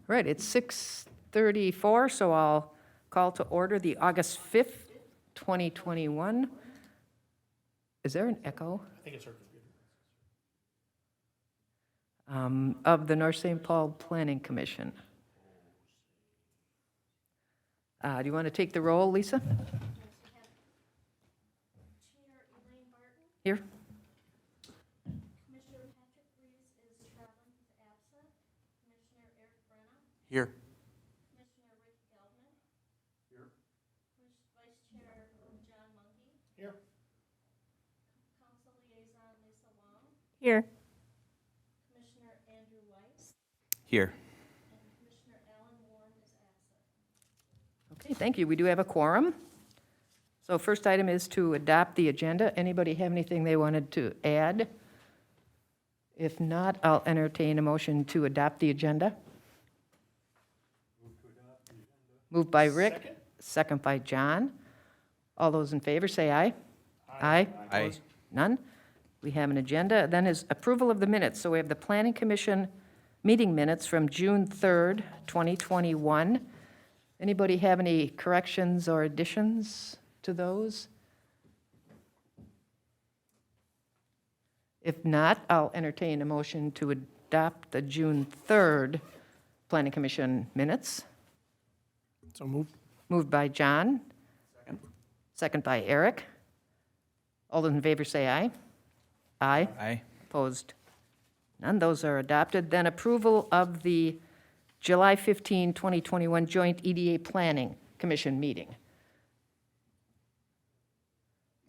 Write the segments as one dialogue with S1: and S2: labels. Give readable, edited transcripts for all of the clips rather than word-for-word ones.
S1: right, it's 6:34, so I'll call to order the August 5th, 2021. Is there an echo?
S2: I think it's her computer.
S1: Of the North St. Paul Planning Commission. Do you want to take the roll, Lisa?
S3: Chair Elaine Barton,
S1: Here?
S3: Commissioner Patrick Reeves is traveling, he's absent. Commissioner Eric Brenna,
S2: Here.
S3: Commissioner Rick Geldman.
S2: Here.
S3: Vice Chair John Mungy,
S2: Here.
S3: Council Liaison Lisa Wong,
S4: Here.
S3: Commissioner Andrew Weiss,
S2: Here.
S3: and Commissioner Alan Warren is absent.
S1: Okay, thank you. We do have a quorum. So first item is to adopt the agenda. Anybody have anything they wanted to add? If not, I'll entertain a motion to adopt the agenda. Moved by Rick,
S2: Second.
S1: second by John. All those in favor, say aye. Aye.
S2: Aye.
S1: Opposed? None. We have an agenda. Then is approval of the minutes. So we have the Planning Commission meeting minutes from June 3rd, 2021. Anybody have any corrections or additions to those? If not, I'll entertain a motion to adopt the June 3rd Planning Commission minutes.
S2: So moved.
S1: Moved by John. Second by Eric. All those in favor say aye. Aye.
S2: Aye.
S1: Opposed? None. Those are adopted. Then approval of the July 15, 2021 Joint EDA Planning Commission meeting.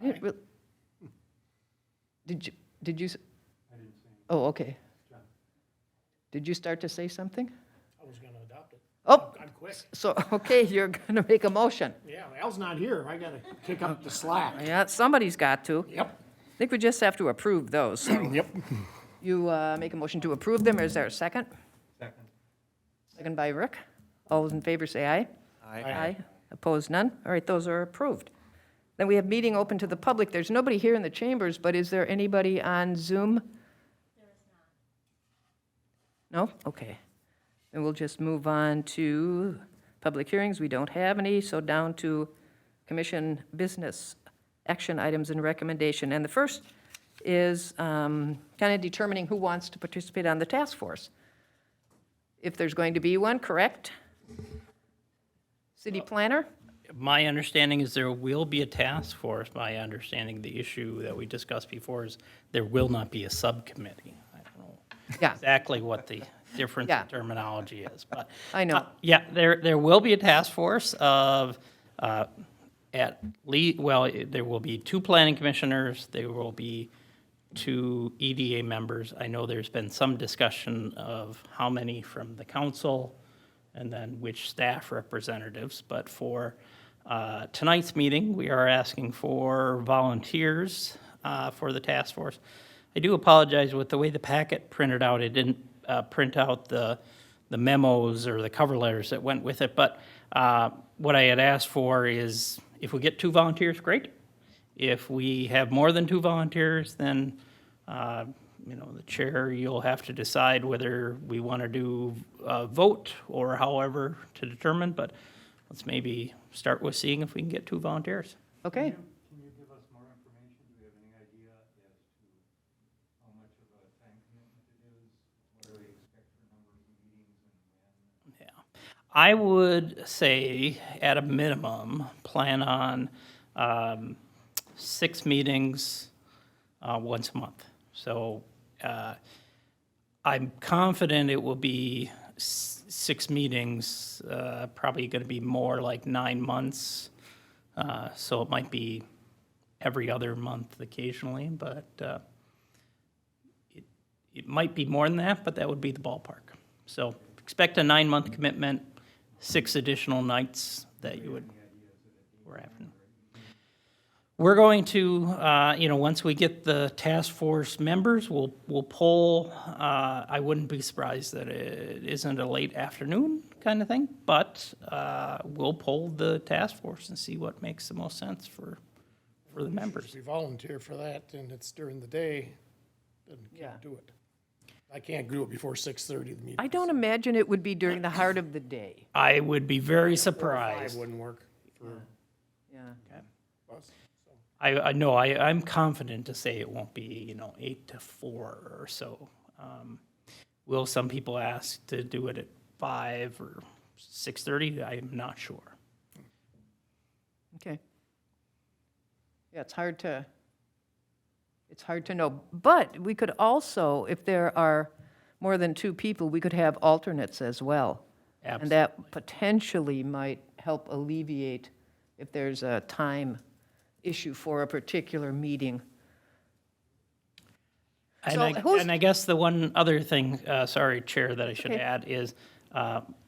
S1: Did you? I didn't say. Oh, okay. Did you start to say something?
S2: I was gonna adopt it.
S1: Oh,
S2: I'm quick.
S1: so, okay, you're going to make a motion.
S2: Yeah, Al's not here. I gotta kick up the slack.
S1: Yeah, somebody's got to.
S2: Yep.
S1: I think we just have to approve those. So
S2: Yep.
S1: you make a motion to approve them, or is there a second?
S2: Second.
S1: Second by Rick. All those in favor say aye.
S2: Aye.
S1: Opposed, none? All right, those are approved. Then we have meeting open to the public. There's nobody here in the chambers, but is there anybody on Zoom?
S3: There is not.
S1: No? Okay. Then we'll just move on to public hearings. We don't have any, so down to commission business, action items and recommendation. And the first is kind of determining who wants to participate on the task force. If there's going to be one, correct? City planner?
S5: My understanding is there will be a task force. My understanding, the issue that we discussed before is there will not be a subcommittee. I don't know
S1: Yeah.
S5: exactly what the difference
S1: Yeah.
S5: in terminology is, but.
S1: I know.
S5: Yeah, there will be a task force of, there will be 2 planning commissioners, there will be 2 EDA members. I know there's been some discussion of how many from the council and then which staff representatives, but for tonight's meeting, we are asking for volunteers for the task force. I do apologize with the way the packet printed out, it didn't print out the memos or the cover letters that went with it, but what I had asked for is if we get 2 volunteers, great. If we have more than 2 volunteers, then the chair, you'll have to decide whether we want to do a vote or however to determine, but let's maybe start with seeing if we can get 2 volunteers.
S1: Okay.
S6: Can you give us more information? Do we have any idea as to how much of a time commitment it is? What do we expect for numbers of meetings and when?
S5: Yeah. I would say, at a minimum, plan on 6 meetings once a month. So I'm confident it will be 6 meetings, probably going to be more like 9 months. So it might be every other month occasionally, but it might be more than that, but that would be the ballpark. So expect a 9-month commitment, 6 additional nights that you would, we're having. We're going to, once we get the task force members, we'll poll. I wouldn't be surprised that it isn't a late afternoon kind of thing, but we'll poll the task force and see what makes the most sense for the members.
S2: If we volunteer for that and it's during the day, then
S1: Yeah.
S2: can't do it. I can't do it before 6:30, the meeting.
S1: I don't imagine it would be during the heart of the day.
S5: I would be very
S2: 4 or 5
S5: surprised.
S2: wouldn't work for
S1: Yeah.
S2: us. So.
S5: I know, I'm confident to say it won't be, 8 to 4 or so. Will some people ask to do it at 5 or 6:30? I'm not sure.
S1: Okay. Yeah, it's hard to know. But we could also, if there are more than 2 people, we could have alternates as well. And that potentially might help alleviate if there's a time issue for a particular meeting.
S5: And
S1: So
S5: I,
S1: who's-
S5: and I guess the one other thing, sorry, Chair, that I should
S1: Okay.
S5: add is,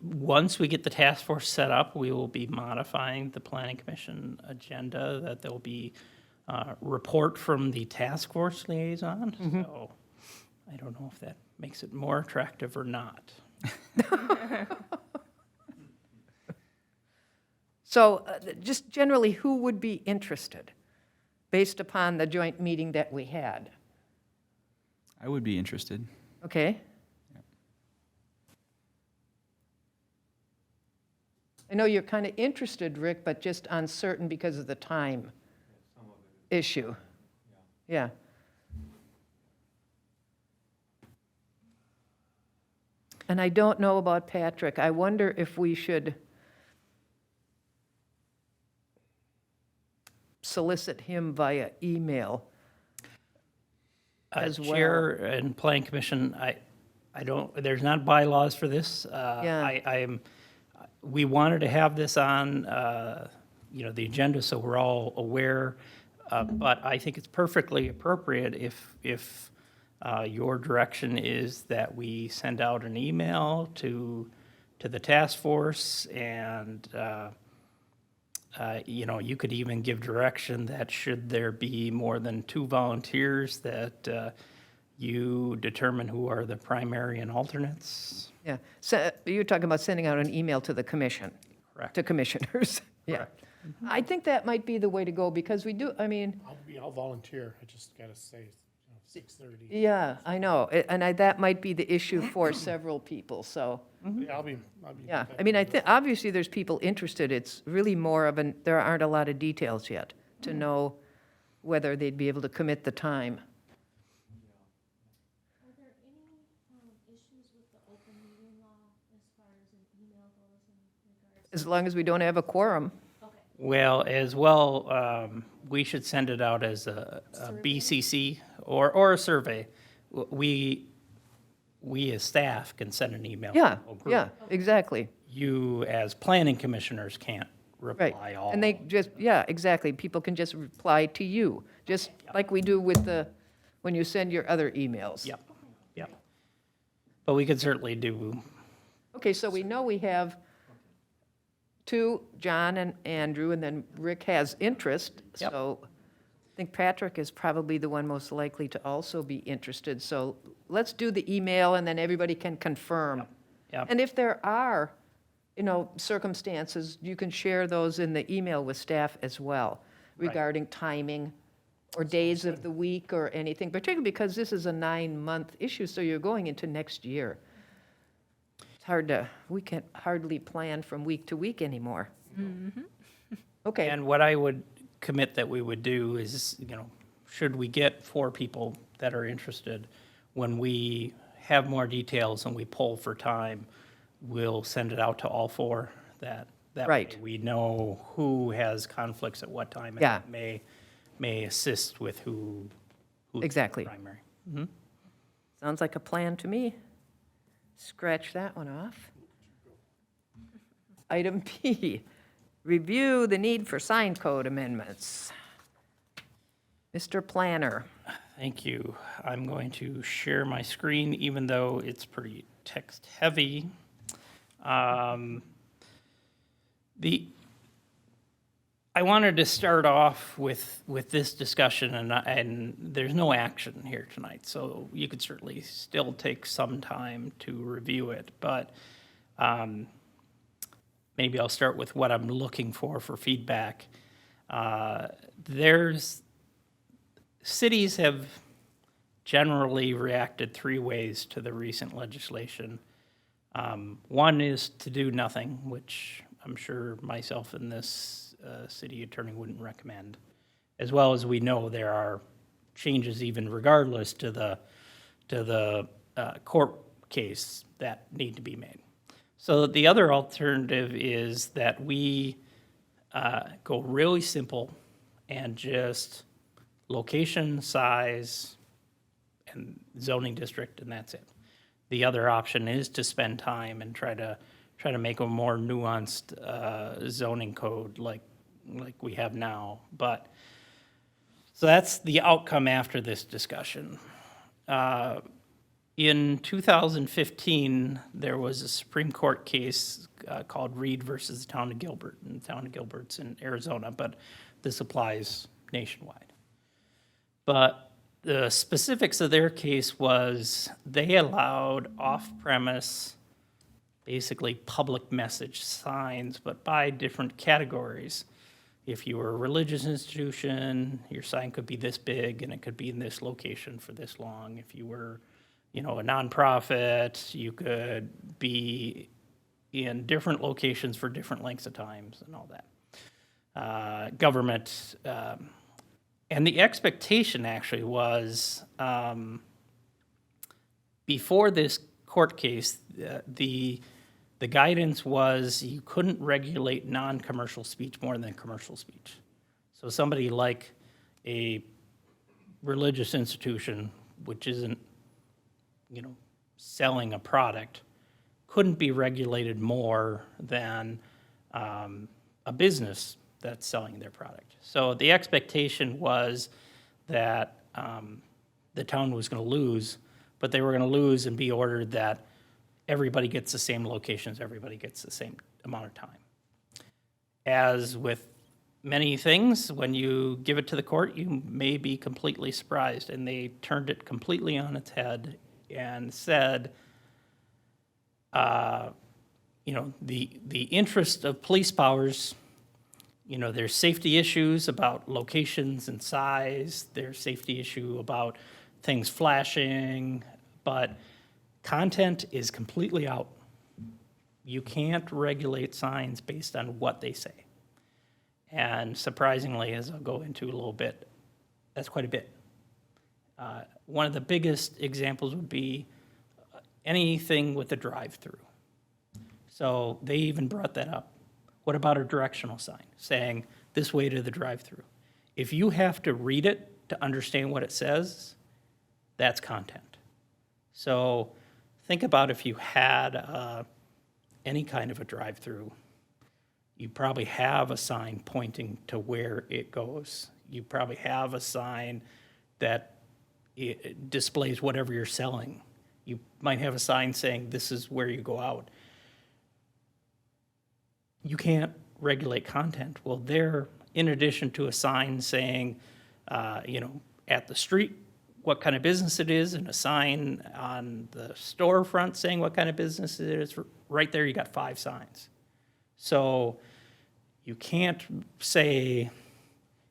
S5: once we get the task force set up, we will be modifying the planning commission agenda, that there'll be a report from the task force liaison. So I don't know if that makes it more attractive or not.
S1: So just generally, who would be interested, based upon the joint meeting that we had?
S4: I would be interested.
S1: Okay? I know you're kind of interested, Rick, but just uncertain because of the time issue. Yeah. And I don't know about Patrick. I wonder if we should solicit him via email as well.
S5: Chair and Planning Commission, I don't, there's not bylaws for this.
S1: Yeah.
S5: We wanted to have this on, the agenda so we're all aware, but I think it's perfectly appropriate if your direction is that we send out an email to the task force and, you could even give direction that should there be more than 2 volunteers, that you determine who are the primary and alternates.
S1: Yeah, so you're talking about sending out an email to the commission,
S5: Correct.
S1: to commissioners. Yeah. I think that might be the way to go, because we do,
S2: I'll volunteer. I just gotta say, 6:30.
S1: yeah, I know, that might be the issue for several people, so,
S2: Yeah, I'll be.
S1: yeah. I think, obviously, there's people interested, it's really more of there aren't a lot of details yet to know whether they'd be able to commit the time.
S3: Are there any issues with the open meeting law as far as an email goes in regards?
S1: As long as we don't have a quorum.
S5: Well, as well, we should send it out as a BCC or a survey. We as staff can send an email. to
S1: Yeah,
S5: the whole group.
S1: yeah, exactly,
S5: You as planning commissioners can't
S1: right.
S5: reply all.
S1: And they just, yeah, exactly, people can just reply to you, just like we do with when you send your other emails.
S5: Yep, yep. But we could certainly do,
S1: Okay, so we know we have 2, John and Andrew, and then Rick has interest.
S5: Yep.
S1: So I think Patrick is probably the one most likely to also be interested. So let's do the email, and then everybody can confirm.
S5: yep.
S1: And if there are, circumstances, you can share those in the email with staff as well,
S5: Right.
S1: regarding timing or days of the week or anything, particularly because this is a 9-month issue, so you're going into next year. It's we can hardly plan from week to week anymore. Okay,
S5: And what I would commit that we would do is, should we get 4 people that are interested, when we have more details and we poll for time, we'll send it out to all 4, that way
S1: Right.
S5: we know who has conflicts at what time.
S1: Yeah.
S5: And may assist with who's
S1: Exactly.
S5: primary.
S1: sounds like a plan to me. Scratch that one off. Item P, review the need for sign code amendments. Mr. Planner.
S5: Thank you. I'm going to share my screen, even though it's pretty text-heavy. I wanted to start off with this discussion, and there's no action here tonight, so you could certainly still take some time to review it, but maybe I'll start with what I'm looking for feedback. Cities have generally reacted three ways to the recent legislation. One is to do nothing, which I'm sure myself and this city attorney wouldn't recommend. As well as we know there are changes even regardless to the court case that need to be made. So the other alternative is that we go really simple and just location, size, and zoning district, and that's it. The other option is to spend time and try to make a more nuanced zoning code like we have now. But so that's the outcome after this discussion. In 2015, there was a Supreme Court case called Reed versus the town of Gilbert, and the town of Gilbert's in Arizona, but this applies nationwide. But the specifics of their case was they allowed off-premise, basically public message signs, but by different categories. If you were a religious institution, your sign could be this big and it could be in this location for this long. If you were, a nonprofit, you could be in different locations for different lengths of times and all that. Government, and the expectation actually was, before this court case, the guidance was you couldn't regulate non-commercial speech more than commercial speech. So somebody like a religious institution, which isn't, selling a product, couldn't be regulated more than a business that's selling their product. So the expectation was that the town was going to lose, but they were going to lose and be ordered that everybody gets the same locations, everybody gets the same amount of time. As with many things, when you give it to the court, you may be completely surprised, and they turned it completely on its head and said, the interest of police powers, there's safety issues about locations and size, there's safety issue about things flashing, but content is completely out. You can't regulate signs based on what they say. And surprisingly, as I'll go into a little bit, that's quite a bit. One of the biggest examples would be anything with a drive-through. So they even brought that up. What about a directional sign saying this way to the drive-through? If you have to read it to understand what it says, that's content. So think about if you had any kind of a drive-through. You probably have a sign pointing to where it goes. You probably have a sign that it displays whatever you're selling. You might have a sign saying this is where you go out. You can't regulate content. Well, there, in addition to a sign saying, at the street, what kind of business it is, and a sign on the storefront saying what kind of business it is, right there you got 5 signs. So you can't say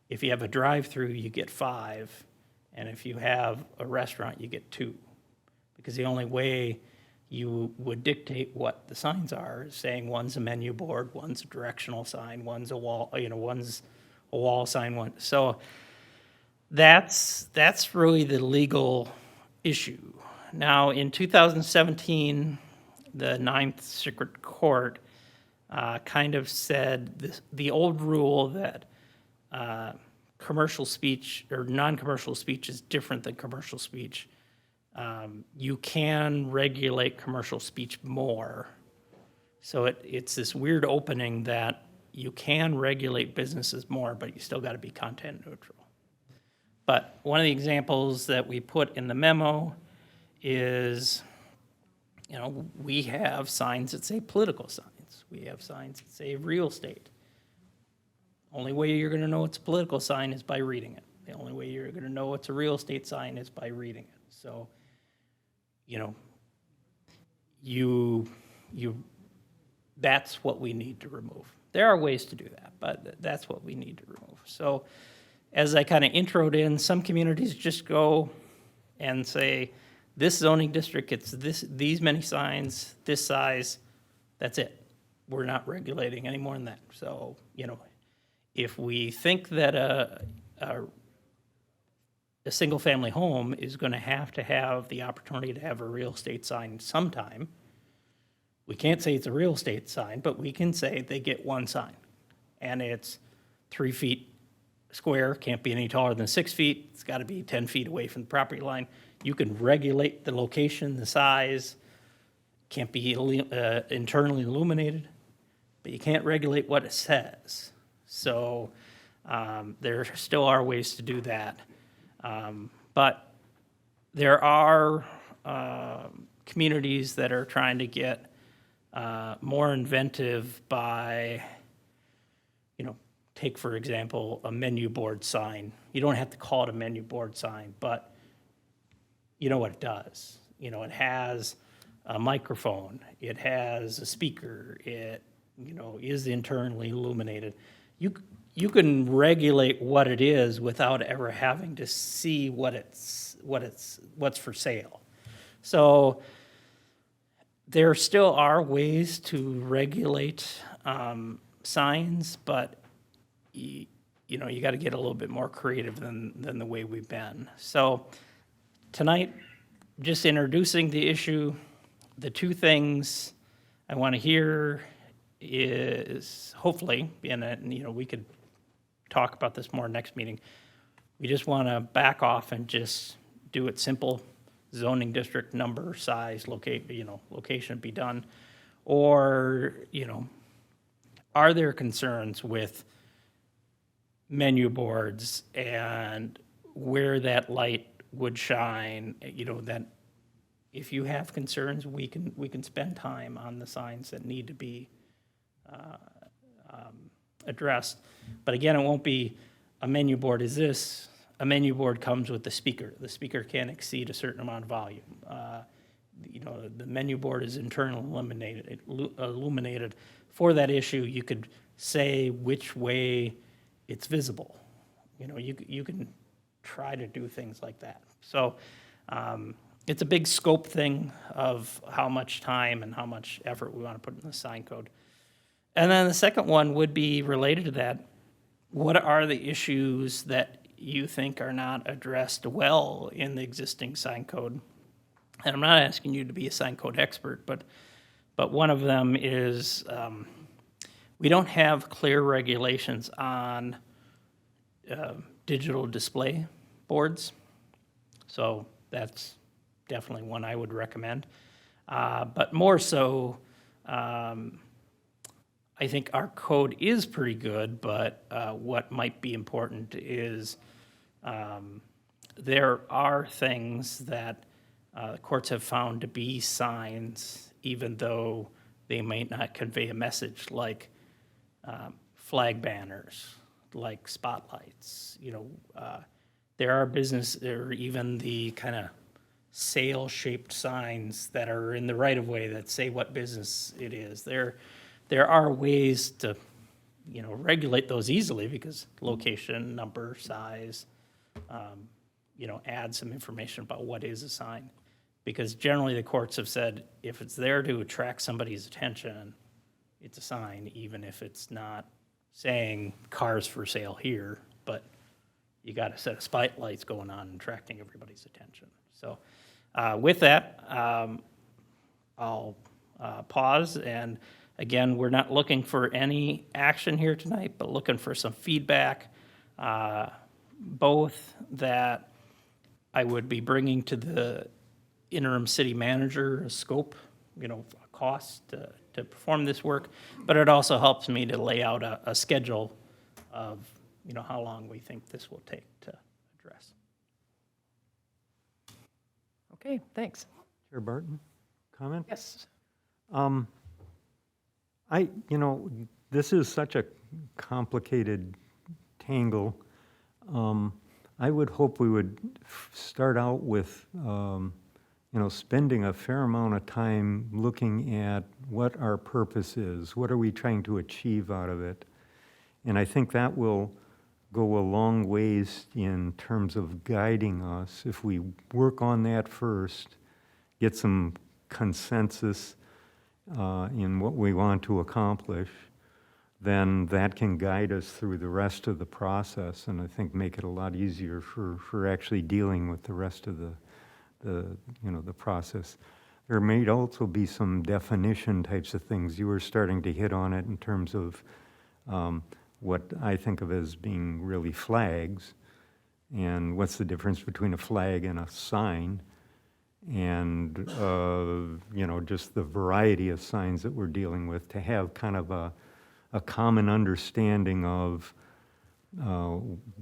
S5: if you have a drive-through, you get 5, and if you have a restaurant, you get 2. Because the only way you would dictate what the signs are is saying one's a menu board, one's a directional sign, one's a wall, one's a wall sign, So that's really the legal issue. Now, in 2017, the Ninth Circuit Court kind of said the old rule that commercial speech or non-commercial speech is different than commercial speech. You can regulate commercial speech more. So it's this weird opening that you can regulate businesses more, but you still got to be content neutral. But one of the examples that we put in the memo is, we have signs that say political signs. We have signs that say real estate. Only way you're going to know it's a political sign is by reading it. The only way you're going to know it's a real estate sign is by reading it. So, that's what we need to remove. There are ways to do that, but that's what we need to remove. So as I kind of introed in, some communities just go and say, this zoning district gets these many signs, this size, that's it. We're not regulating any more than that. So, if we think that a single-family home is going to have the opportunity to have a real estate sign sometime, we can't say it's a real estate sign, but we can say they get one sign. And it's 3 feet square, can't be any taller than 6 feet, it's got to be 10 feet away from the property line. You can regulate the location, the size, can't be internally illuminated, but you can't regulate what it says. So there still are ways to do that. But there are communities that are trying to get more inventive by, take, for example, a menu board sign. You don't have to call it a menu board sign, but you know what it does. It has a microphone, it has a speaker, it, is internally illuminated. You can regulate what it is without ever having to see what's for sale. So there still are ways to regulate signs, but you got to get a little bit more creative than the way we've been. So tonight, just introducing the issue. The two things I want to hear is, hopefully, and we could talk about this more next meeting. We just want to back off and just do it simple: zoning district, number, size, location be done. Or, are there concerns with menu boards and where that light would shine? That if you have concerns, we can spend time on the signs that need to be addressed. But again, it won't be a menu board is this. A menu board comes with the speaker. The speaker can't exceed a certain amount of volume. The menu board is internally illuminated. For that issue, you could say which way it's visible. You can try to do things like that. So it's a big scope thing of how much time and how much effort we want to put in the sign code. And then the second one would be related to that. What are the issues that you think are not addressed well in the existing sign code? And I'm not asking you to be a sign code expert, but one of them is we don't have clear regulations on digital display boards. So that's definitely one I would recommend. But more so, I think our code is pretty good, but what might be important is there are things that courts have found to be signs, even though they may not convey a message, like flag banners, like spotlights. There are even the kind of sail-shaped signs that are in the right-of-way that say what business it is. There are ways to, regulate those easily, because location, number, size, add some information about what is a sign. Because generally the courts have said if it's there to attract somebody's attention, it's a sign, even if it's not saying cars for sale here, but you got a set of spotlights going on and attracting everybody's attention. So with that, I'll pause. And again, we're not looking for any action here tonight, but looking for some feedback, both that I would be bringing to the interim city manager a scope, a cost to perform this work, but it also helps me to lay out a schedule of, how long we think this will take to address.
S1: Okay, thanks.
S7: Chair Barton, comment?
S1: Yes.
S7: This is such a complicated tangle. I would hope we would start out with, spending a fair amount of time looking at what our purpose is. What are we trying to achieve out of it? And I think that will go a long ways in terms of guiding us. If we work on that first, get some consensus in what we want to accomplish, then that can guide us through the rest of the process, and I think make it a lot easier for actually dealing with the rest of the process. There may also be some definition types of things. You were starting to hit on it in terms of what I think of as being really flags, and what's the difference between a flag and a sign, and just the variety of signs that we're dealing with, to have kind of a common understanding of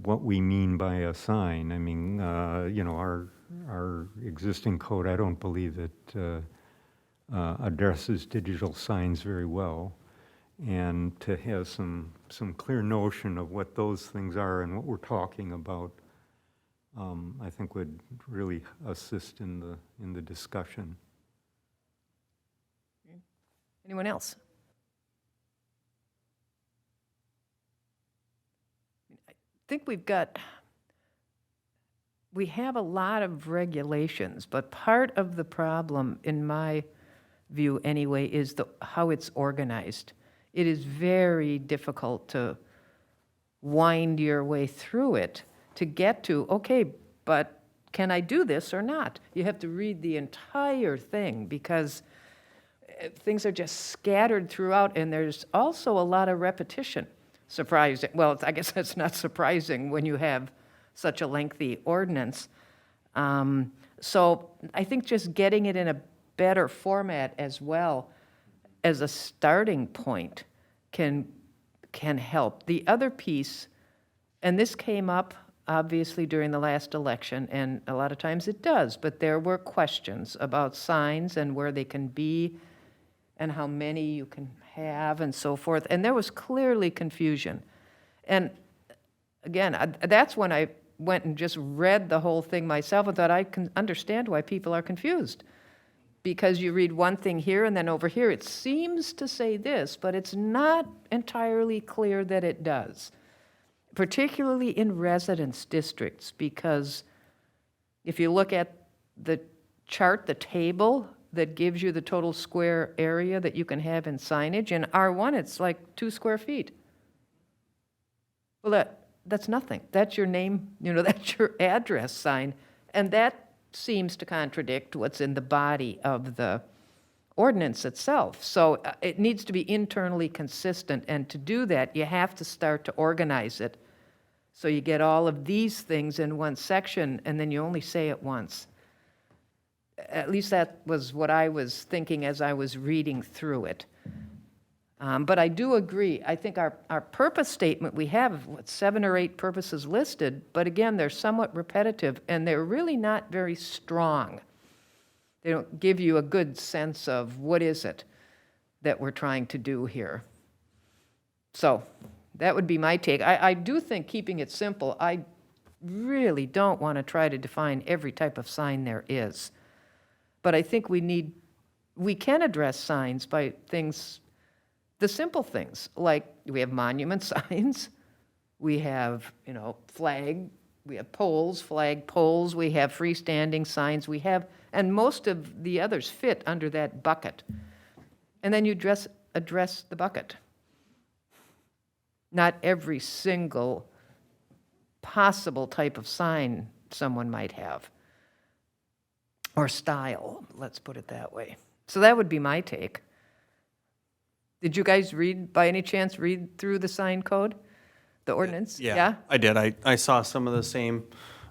S7: what we mean by a sign. I mean, our existing code, I don't believe it addresses digital signs very well. And to have some clear notion of what those things are and what we're talking about, I think would really assist in the discussion.
S1: Anyone else? I think we have a lot of regulations, but part of the problem, in my view anyway, is how it's organized. It is very difficult to wind your way through it to get to, okay, but can I do this or not? You have to read the entire thing because things are just scattered throughout, and there's also a lot of repetition. Surprising. Well, I guess that's not surprising when you have such a lengthy ordinance. So I think just getting it in a better format as well as a starting point can help. The other piece, and this came up obviously during the last election, and a lot of times it does, but there were questions about signs and where they can be and how many you can have and so forth, and there was clearly confusion. And again, that's when I went and just read the whole thing myself and thought I can understand why people are confused. Because you read one thing here and then over here, it seems to say this, but it's not entirely clear that it does. Particularly in residence districts, because if you look at the chart, the table that gives you the total square area that you can have in signage, in R1 it's like 2 square feet. Well, that's nothing. That's your name, that's your address sign, and that seems to contradict what's in the body of the ordinance itself. So it needs to be internally consistent, and to do that, you have to start to organize it. So you get all of these things in one section, and then you only say it once. At least that was what I was thinking as I was reading through it. But I do agree. I think our purpose statement, we have, 7 or 8 purposes listed, but again, they're somewhat repetitive, and they're really not very strong. They don't give you a good sense of what is it that we're trying to do here. So that would be my take. I do think keeping it simple, I really don't want to try to define every type of sign there is. But I think we can address signs by things, the simple things, like we have monument signs, we have, flag, we have poles, flag poles, we have freestanding signs, and most of the others fit under that bucket. And then you address the bucket. Not every single possible type of sign someone might have. Or style, let's put it that way. So that would be my take. Did you guys by any chance, read through the sign code, the ordinance?
S8: Yeah, I did. I saw some of the same,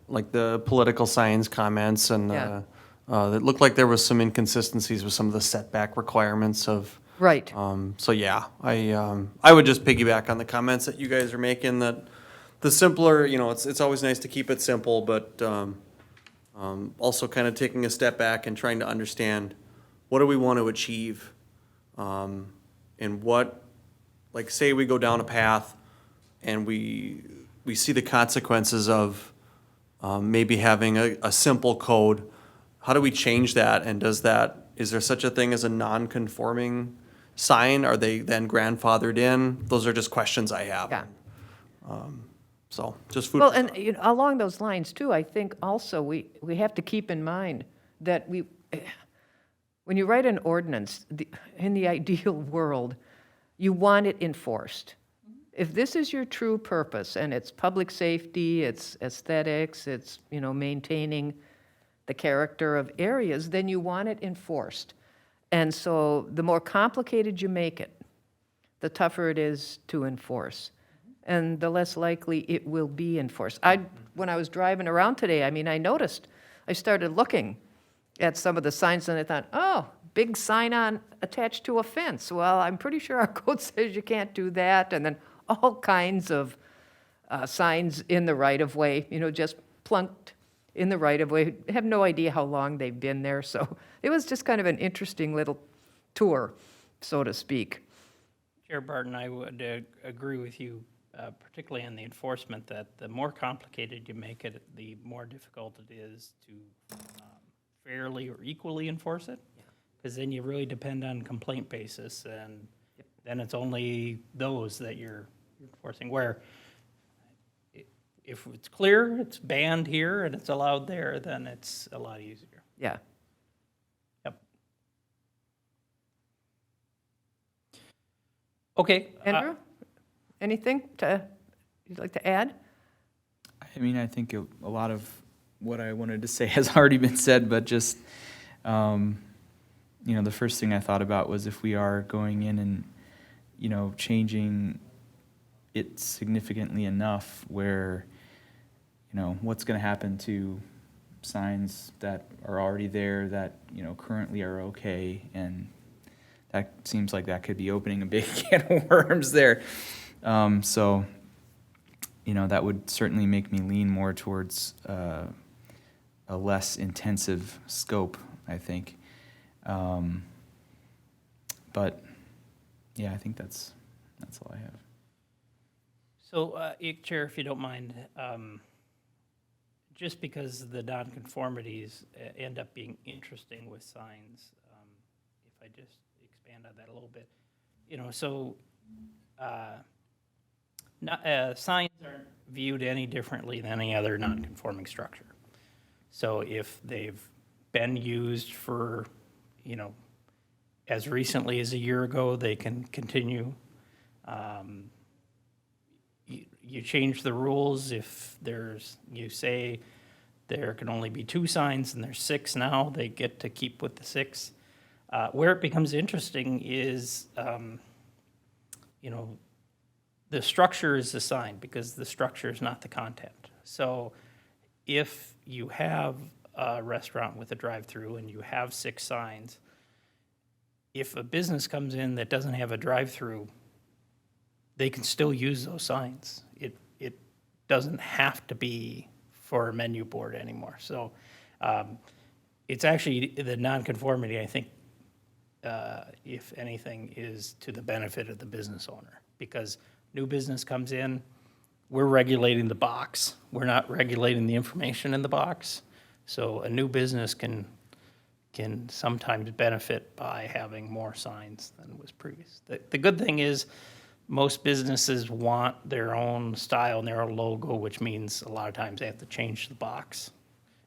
S8: like the political signs comments, and
S1: Yeah.
S8: it looked like there was some inconsistencies with some of the setback requirements of.
S1: Right.
S8: So yeah, I would just piggyback on the comments that you guys are making, that the simpler, it's always nice to keep it simple, but also kind of taking a step back and trying to understand what do we want to achieve, and what, like, say we go down a path and we see the consequences of maybe having a simple code. How do we change that? And is there such a thing as a non-conforming sign? Are they then grandfathered in? Those are just questions I have.
S1: Yeah.
S8: So, just food.
S1: Well,
S8: for
S1: and
S8: thought.
S1: you know, along those lines too, I think also we have to keep in mind that when you write an ordinance, in the ideal world, you want it enforced. If this is your true purpose, and it's public safety, it's aesthetics, it's, you know, maintaining the character of areas, then you want it enforced. And so the more complicated you make it, the tougher it is to enforce. And the less likely it will be enforced. When I was driving around today, I mean, I started looking at some of the signs and I thought, oh, big sign attached to a fence. Well, I'm pretty sure our code says you can't do that. And then all kinds of signs in the right-of-way, you know, just plunked in the right-of-way. Have no idea how long they've been there. So it was just kind of an interesting little tour, so to speak.
S5: Chair Barton, I would agree with you, particularly on the enforcement, that the more complicated you make it, the more difficult it is to fairly or equally enforce it. Because then you really depend on complaint basis, and then it's only those that you're enforcing. Where if it's clear, it's banned here and it's allowed there, then it's a lot easier.
S1: Yeah.
S5: Yep. Okay.
S1: Andrew, anything you'd like to add?
S4: I mean, I think a lot of what I wanted to say has already been said, but just, you know, the first thing I thought about was if we are going in and, you know, changing it significantly enough where, you know, what's going to happen to signs that are already there that, you know, currently are okay, and that seems like that could be opening a big can of worms there. So, you know, that would certainly make me lean more towards a less intensive scope, I think. But yeah, I think that's all I have.
S5: So, Chair, if you don't mind, just because the nonconformities end up being interesting with signs, if I just expand on that a little bit, you know, so signs aren't viewed any differently than any other nonconforming structure. So if they've been used for, you know, as recently as a year ago, they can continue. You change the rules if you say there can only be 2 signs and there's 6 now, they get to keep with the 6. Where it becomes interesting is, you know, the structure is the sign because the structure is not the content. So if you have a restaurant with a drive-through and you have 6 signs, if a business comes in that doesn't have a drive-through, they can still use those signs. It doesn't have to be for a menu board anymore. So it's actually the nonconformity, I think, if anything, is to the benefit of the business owner. Because new business comes in, we're regulating the box. We're not regulating the information in the box. So a new business can sometimes benefit by having more signs than was previous. The good thing is most businesses want their own style and their own logo, which means a lot of times they have to change the box.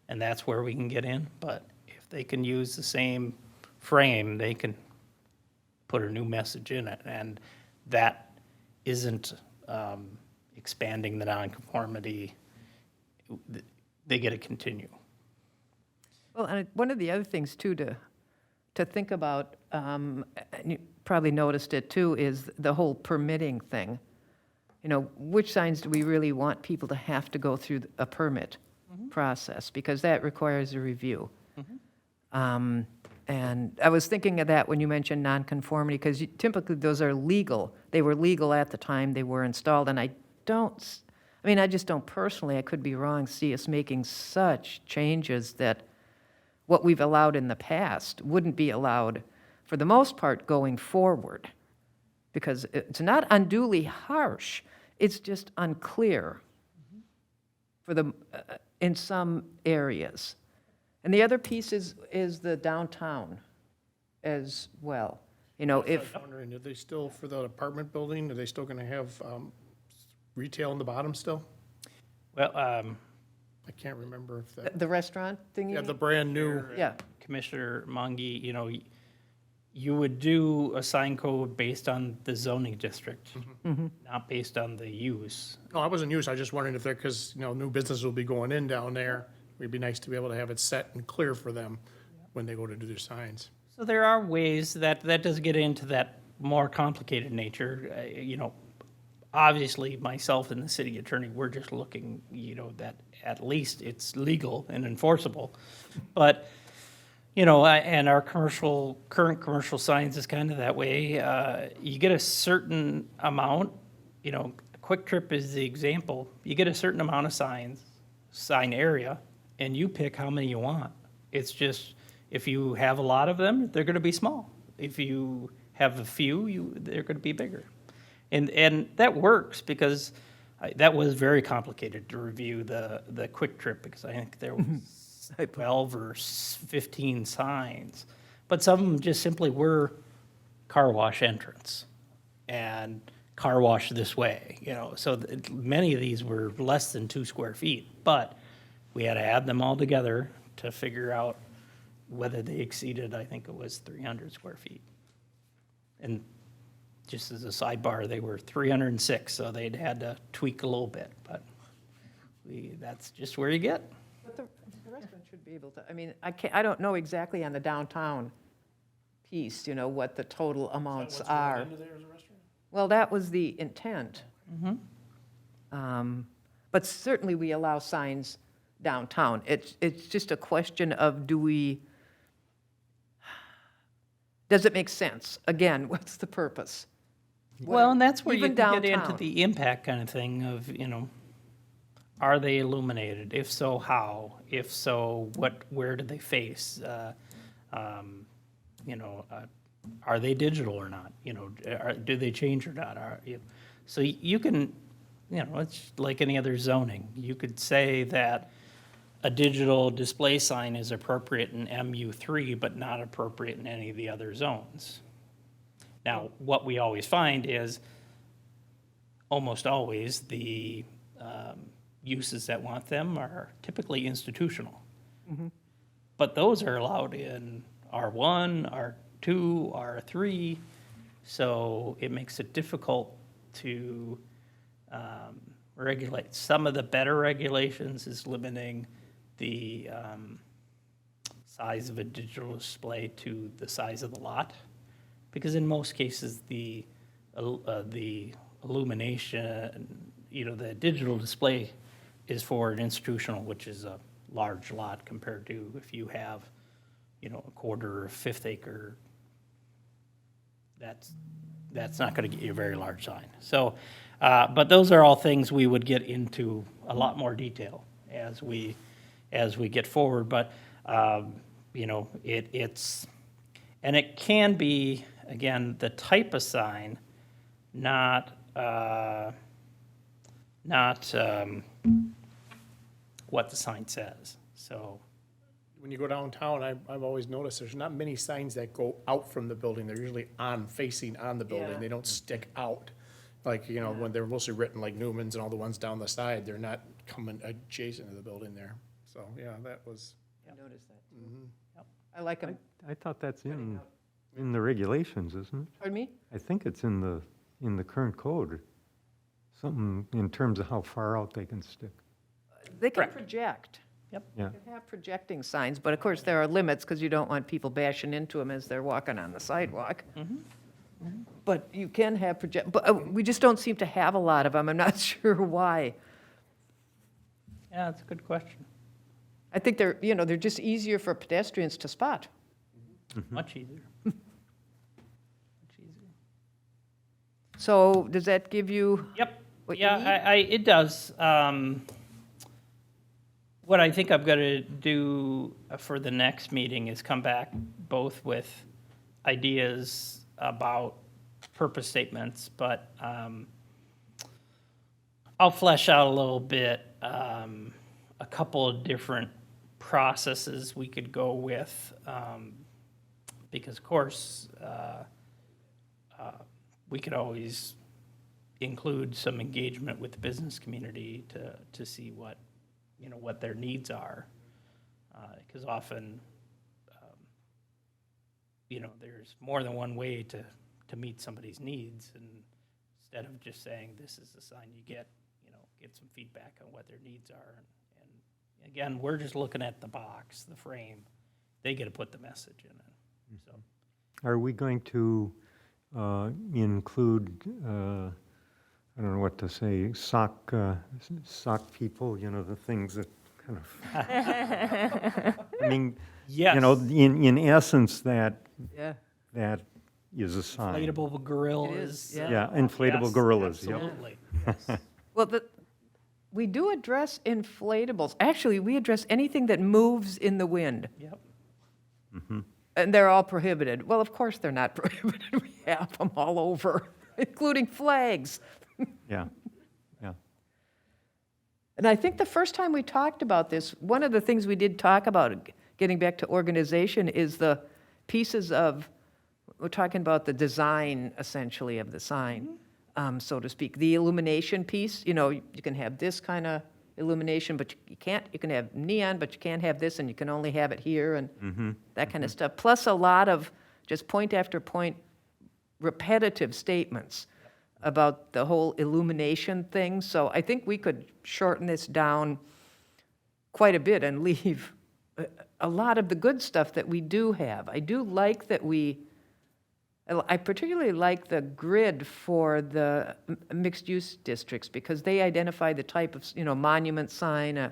S5: And that's where we can get in. But if they can use the same frame, they can put a new message in it. And that isn't expanding the nonconformity. They get to continue.
S1: Well, and one of the other things too to think about, and you probably noticed it too, is the whole permitting thing. You know, which signs do we really want people to have to go through a permit process? Because that requires a review. And I was thinking of that when you mentioned nonconformity, because typically those are legal. They were legal at the time they were installed, and I just don't personally, I could be wrong, see us making such changes that what we've allowed in the past wouldn't be allowed, for the most part, going forward. Because it's not unduly harsh, it's just unclear in some areas. And the other piece is the downtown as well. You know, if,
S2: I'm wondering, are they still, for the apartment building, are they still gonna have retail in the bottom still?
S5: Well,
S2: I can't remember if that,
S1: The restaurant thing you
S2: yeah, the
S1: mean?
S2: brand new,
S1: Yeah,
S5: Commissioner Mongi, you would do a sign code based on the zoning district, not based on the use.
S2: no, I wasn't used, I was just wondering if there, because, new business will be going in down there. It'd be nice to be able to have it set and clear for them when they go to do their signs.
S5: So there are ways that does get into that more complicated nature. Obviously, myself and the city attorney, we're just looking, that at least it's legal and enforceable. But, and our current commercial signs is kind of that way. You get a certain amount, Quick Trip is the example. You get a certain amount of sign area, and you pick how many you want. It's just, if you have a lot of them, they're going to be small. If you have a few, they're going to be bigger. And that works because that was very complicated to review the Quick Trip because I think there was 12 or 15 signs. But some of them just simply were car wash entrance and car wash this way, So many of these were less than 2 square feet, but we had to add them all together to figure out whether they exceeded, I think it was 300 square feet. And just as a sidebar, they were 306, so they'd had to tweak a little bit, but that's just where you get.
S1: but the restaurant should be able to, I don't know exactly on the downtown piece, what the total amounts are. Well, that was the intent. But certainly we allow signs downtown. It's just a question of does it make sense? Again, what's the purpose?
S5: Well, and that's where you
S1: Even
S5: can get into
S1: downtown.
S5: the impact kind of thing of, are they illuminated? If so, how? If so, where do they face? Are they digital or not? Do they change or not? So you can, it's like any other zoning. You could say that a digital display sign is appropriate in MU3, but not appropriate in any of the other zones. Now, what we always find is, almost always, the uses that want them are typically institutional. But those are allowed in R1, R2, R3, so it makes it difficult to regulate. Some of the better regulations is limiting the size of a digital display to the size of the lot. Because in most cases, the illumination, the digital display is for an institutional, which is a large lot compared to if you have, a quarter or fifth acre. That's not going to get you a very large sign. So, but those are all things we would get into a lot more detail as we get forward. But it's and it can be, again, the type of sign, not what the sign says. So,
S2: When you go downtown, I've always noticed there's not many signs that go out from the building. They're usually facing on the building.
S1: Yeah.
S2: They don't stick out. Like, when they're mostly written like Newman's and all the ones down the side, they're not coming adjacent to the building there. So, yeah, that was,
S1: I noticed that. I like them.
S7: I thought that's in the regulations, isn't it?
S1: Pardon me?
S7: I think it's in the current code, something in terms of how far out they can stick.
S1: They can
S5: Correct.
S1: project.
S7: Yeah,
S1: You can have projecting signs, but of course, there are limits because you don't want people bashing into them as they're walking on the sidewalk. But you can have but we just don't seem to have a lot of them. I'm not sure why.
S5: yeah, that's a good question.
S1: I think they're just easier for pedestrians to spot.
S5: Much easier. Much easier.
S1: So does that give you?
S5: Yep.
S1: What you
S5: Yeah,
S1: need?
S5: it does. What I think I'm going to do for the next meeting is come back both with ideas about purpose statements, but I'll flesh out a little bit a couple of different processes we could go with, because of course we could always include some engagement with the business community to see what, what their needs are. Because often, there's more than one way to meet somebody's needs, and instead of just saying, this is the sign you get some feedback on what their needs are. And again, we're just looking at the box, the frame. They get to put the message in it, so.
S7: Are we going to include, I don't know what to say, sock people, the things that kind of, I mean,
S5: Yes.
S7: in essence, that
S1: Yeah.
S7: is a sign.
S5: Inflatable gorillas.
S1: is, yeah.
S7: Yeah, inflatable
S5: Yes,
S7: gorillas, yep.
S5: Absolutely, yes.
S1: Well, we do address inflatables. Actually, we address anything that moves in the wind,
S5: Yep.
S1: and they're all prohibited. Well, of course, they're not prohibited. We have them all over, including flags.
S7: Yeah, yeah.
S1: And I think the first time we talked about this, one of the things we did talk about, getting back to organization, is the pieces of, we're talking about the design, essentially, of the sign, so to speak. The illumination piece, you can have this kind of illumination, but you can't, you can have neon, but you can't have this, and you can only have it here, and that kind of stuff. Plus a lot of just point after point repetitive statements about the whole illumination thing. So I think we could shorten this down quite a bit and leave a lot of the good stuff that we do have. I do like that I particularly like the grid for the mixed-use districts, because they identify the type of, monument sign,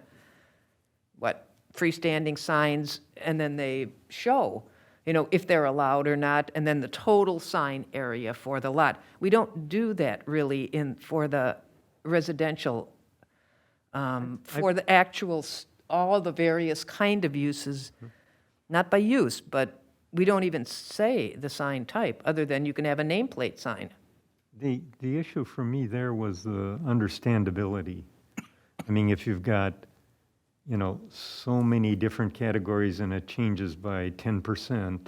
S1: freestanding signs, and then they show, if they're allowed or not, and then the total sign area for the lot. We don't do that really for the residential, for the actual, all the various kind of uses, not by use, but we don't even say the sign type, other than you can have a nameplate sign.
S7: The issue for me there was the understandability. I mean, if you've got, so many different categories and it changes by 10%,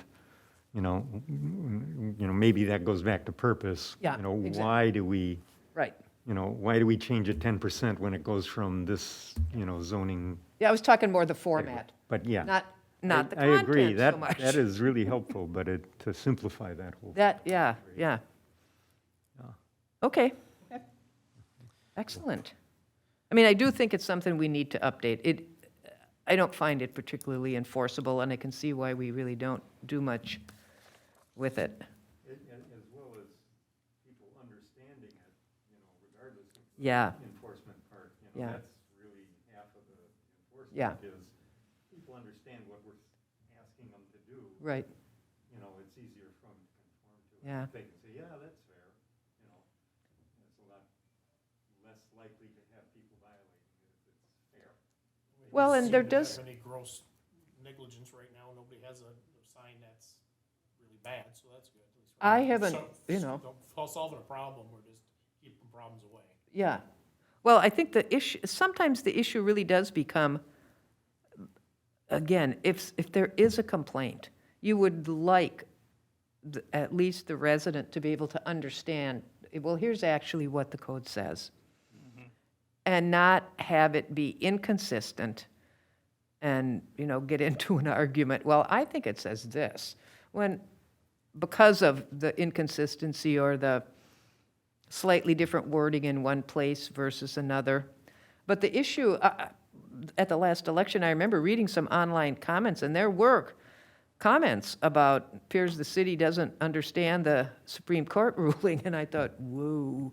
S7: maybe that goes back to purpose.
S1: Yeah, exactly.
S7: Why do we,
S1: Right.
S7: why do we change it 10% when it goes from this, zoning?
S1: Yeah, I was talking more the format,
S7: But yeah.
S1: not the
S7: I agree.
S1: content so much.
S7: That is really helpful, but to simplify that whole.
S1: Yeah. Okay. Excellent. I mean, I do think it's something we need to update. I don't find it particularly enforceable, and I can see why we really don't do much with it.
S7: As well as people understanding it, regardless of
S1: Yeah,
S7: the enforcement part,
S1: Yeah.
S7: that's really half of the
S1: Yeah.
S7: enforcement is people understand what we're asking them to do.
S1: right,
S7: It's easier for them to conform to it.
S1: Yeah.
S7: They can say, yeah, that's fair, it's a lot less likely to have people violating it if it's fair.
S1: Well, and there
S2: Seem to
S1: does-
S2: have any gross negligence right now. Nobody has a sign that's really bad, so that's good. At least we're
S1: I
S2: not
S1: haven't,
S2: solving a problem, we're just keeping problems away.
S1: yeah. Well, I think sometimes the issue really does become, again, if there is a complaint, you would like at least the resident to be able to understand, well, here's actually what the code says. And not have it be inconsistent and, get into an argument, well, I think it says this, because of the inconsistency or the slightly different wording in one place versus another. But the issue, at the last election, I remember reading some online comments, and there were comments about, appears the city doesn't understand the Supreme Court ruling, and I thought, whoa.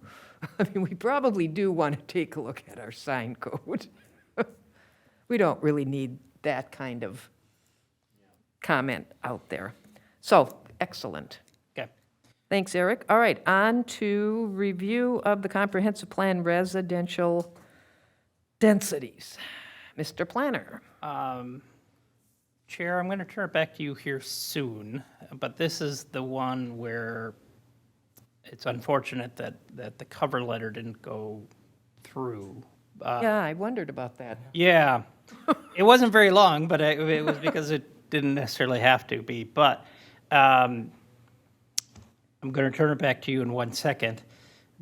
S1: I mean, we probably do want to take a look at our sign code. We don't really need that kind of comment out there. So, excellent.
S5: Okay.
S1: Thanks, Eric. All right, on to review of the comprehensive plan residential densities. Mr. Planner.
S5: Chair, I'm going to turn it back to you here soon, but this is the one where it's unfortunate that the cover letter didn't go through.
S1: Yeah, I wondered about that.
S5: Yeah, it wasn't very long, but it was because it didn't necessarily have to be. But I'm going to turn it back to you in 1 second.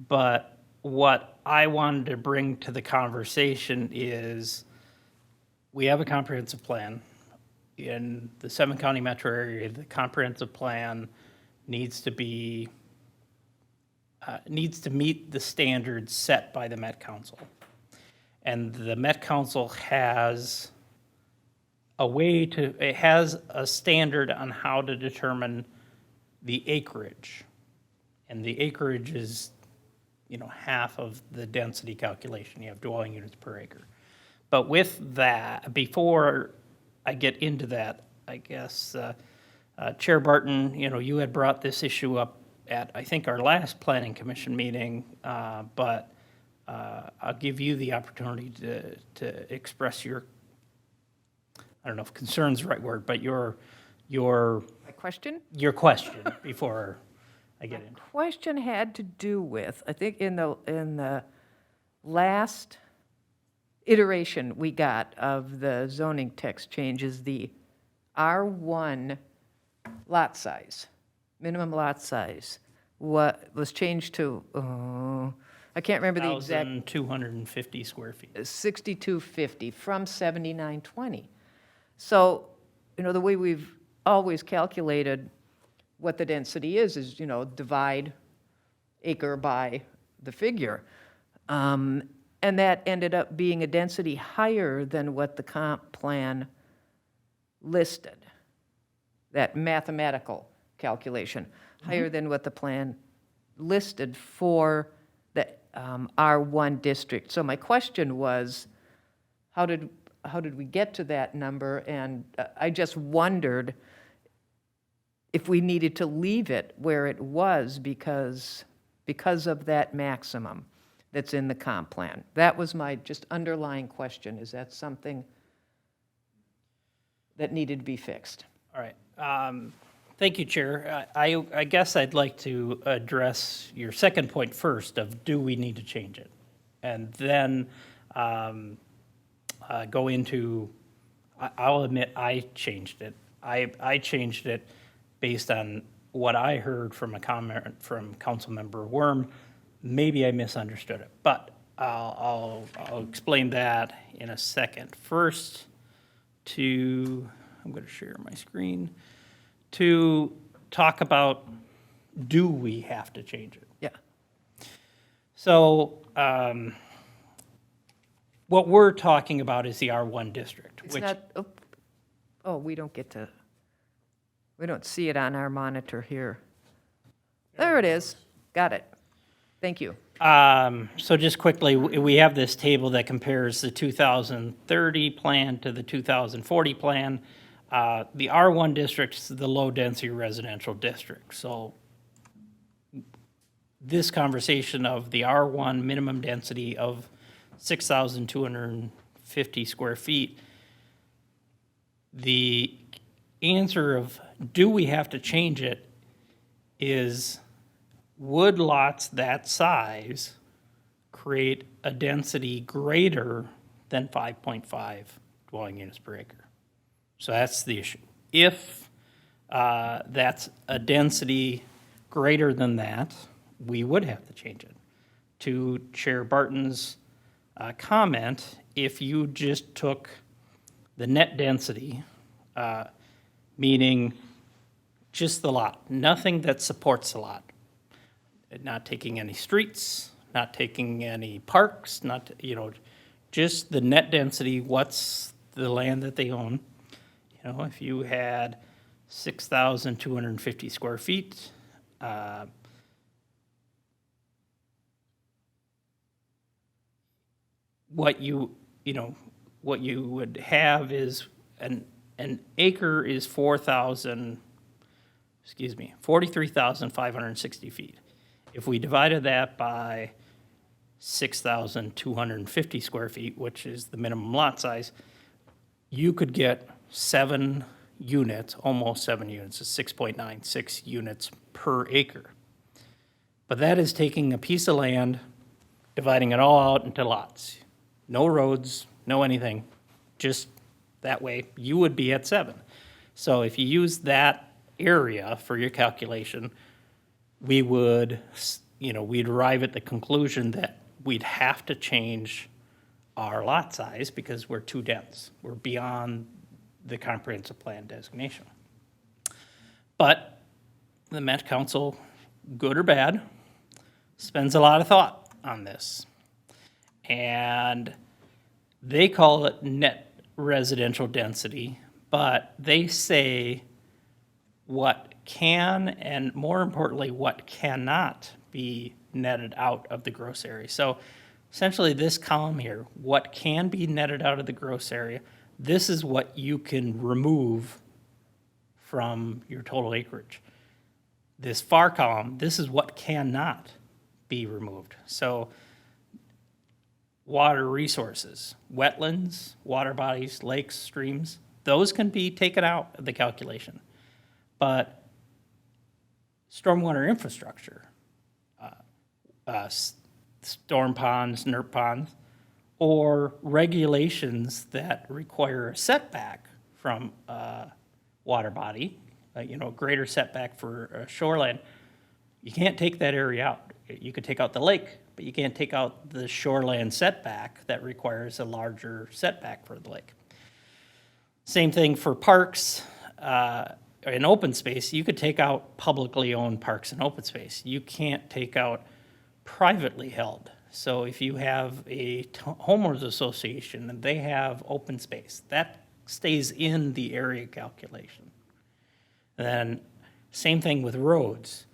S5: But what I wanted to bring to the conversation is we have a comprehensive plan. In the 7-county metro area, the comprehensive plan needs to be, needs to meet the standards set by the Met Council. And the Met Council has a way to, it has a standard on how to determine the acreage. And the acreage is, half of the density calculation. You have dwelling units per acre. But with that, before I get into that, I guess, Chair Barton, you had brought this issue up at, I think, our last Planning Commission meeting, but I'll give you the opportunity to express your, I don't know if concern's the right word, but your
S1: My question?
S5: question before I get into it.
S1: Question had to do with, I think in the last iteration we got of the zoning text changes, the R1 lot size, minimum lot size, what was changed to, I can't remember the exact,
S5: 1,250 square feet.
S1: 6250 from 7920. So, the way we've always calculated what the density is, divide acre by the figure. And that ended up being a density higher than what the comp plan listed. That mathematical calculation, higher than what the plan listed for the R1 district. So my question was, how did we get to that number? And I just wondered if we needed to leave it where it was because of that maximum that's in the comp plan. That was my just underlying question. Is that something that needed to be fixed?
S5: All right. Thank you, Chair. I guess I'd like to address your second point first of do we need to change it? And then go into, I'll admit I changed it. I changed it based on what I heard from a comment from Councilmember Worm. Maybe I misunderstood it, but I'll explain that in a second. First, I'm going to share my screen, to talk about, do we have to change it?
S1: Yeah.
S5: So what we're talking about is the R1 district,
S1: It's
S5: which,
S1: not, we don't see it on our monitor here. There it is. Got it. Thank you.
S5: so just quickly, we have this table that compares the 2030 plan to the 2040 plan. The R1 district is the low-density residential district. So this conversation of the R1 minimum density of 6,250 square feet, the answer of do we have to change it is, would lots that size create a density greater than 5.5 dwelling units per acre? So that's the issue. If that's a density greater than that, we would have to change it. To Chair Barton's comment, if you just took the net density, meaning just the lot, nothing that supports the lot, not taking any streets, not taking any parks, not, just the net density, what's the land that they own. If you had 6,250 square feet, what you would have is an acre is 43,560 feet. If we divided that by 6,250 square feet, which is the minimum lot size, you could get 7 units, almost 7 units, 6.96 units per acre. But that is taking a piece of land, dividing it all out into lots. No roads, no anything, just that way, you would be at 7. So if you use that area for your calculation, we would we'd arrive at the conclusion that we'd have to change our lot size because we're too dense. We're beyond the comprehensive plan designation. But the Met Council, good or bad, spends a lot of thought on this. And they call it net residential density, but they say what can, and more importantly, what cannot be netted out of the gross area. So essentially this column here, what can be netted out of the gross area, this is what you can remove from your total acreage. This far column, this is what cannot be removed. So water resources, wetlands, water bodies, lakes, streams, those can be taken out of the calculation. But stormwater infrastructure, storm ponds, NERP ponds, or regulations that require a setback from a water body, greater setback for a shoreline, you can't take that area out. You could take out the lake, but you can't take out the shoreline setback that requires a larger setback for the lake. Same thing for parks. In open space, you could take out publicly owned parks and open space. You can't take out privately held. So if you have a homeowners association and they have open space, that stays in the area calculation. Then same thing with roads.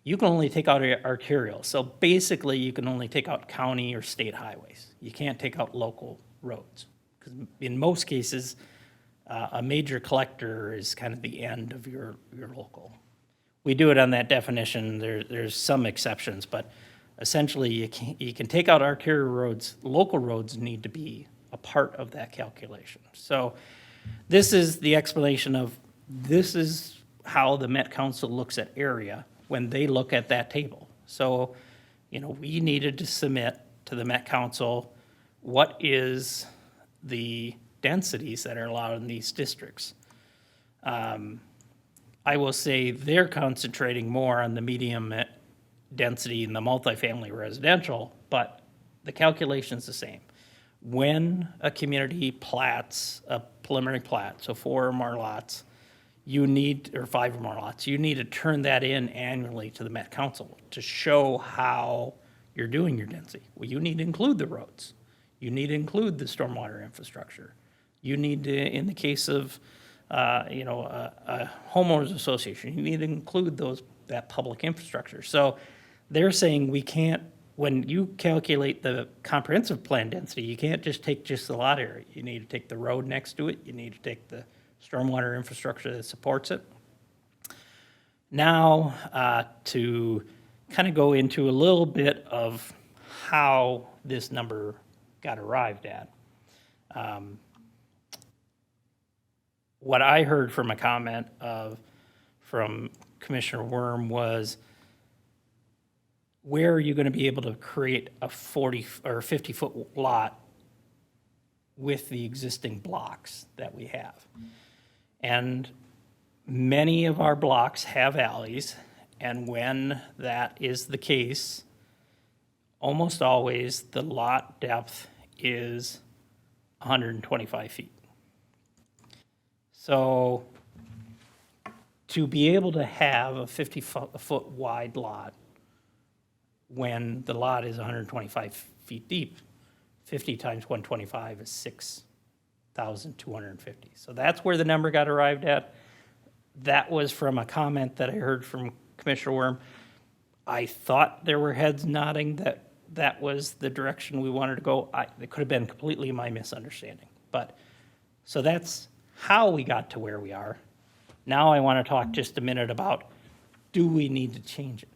S5: You can only take out arterial. So basically you can only take out county or state highways. You can't take out local roads. Because in most cases, a major collector is kind of the end of your local. We do it on that definition. There's some exceptions, but essentially you can take out arterial roads. Local roads need to be a part of that calculation. So this is the explanation of this is how the Met Council looks at area when they look at that table. So, we needed to submit to the Met Council what is the densities that are allowed in these districts. I will say they're concentrating more on the medium density in the multifamily residential, but the calculation's the same. When a community plats a preliminary plat, so 4 or more lots, or 5 or more lots, you need to turn that in annually to the Met Council to show how you're doing your density. Well, you need to include the roads. You need to include the stormwater infrastructure. You need to, in the case of, a homeowners association, you need to include that public infrastructure. So they're saying we can't, when you calculate the comprehensive plan density, you can't just take just the lot area. You need to take the road next to it. You need to take the stormwater infrastructure that supports it. Now, to kind of go into a little bit of how this number got arrived at. What I heard from a comment from Commissioner Worm was, where are you going to be able to create a 40 or 50-foot lot with the existing blocks that we have? And many of our blocks have alleys, and when that is the case, almost always the lot depth is 125 feet. So to be able to have a 50-foot wide lot when the lot is 125 feet deep, 50 times 125 is 6,250. So that's where the number got arrived at. That was from a comment that I heard from Commissioner Worm. I thought there were heads nodding that that was the direction we wanted to go. It could have been completely my misunderstanding. But so that's how we got to where we are. Now I want to talk just a minute about, do we need to change it?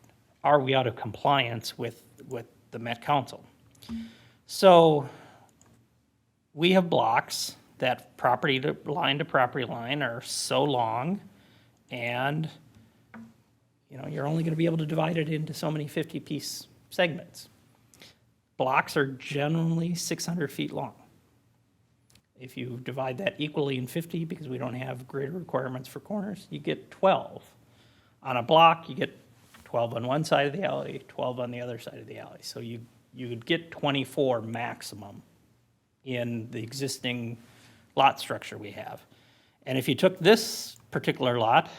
S5: Are we out of compliance with the Met Council? So we have blocks that property line to property line are so long, and you're only going to be able to divide it into so many 50-piece segments. Blocks are generally 600 feet long. If you divide that equally in 50, because we don't have greater requirements for corners, you get 12. On a block, you get 12 on one side of the alley, 12 on the other side of the alley. So you would get 24 maximum in the existing lot structure we have. And if you took this particular lot,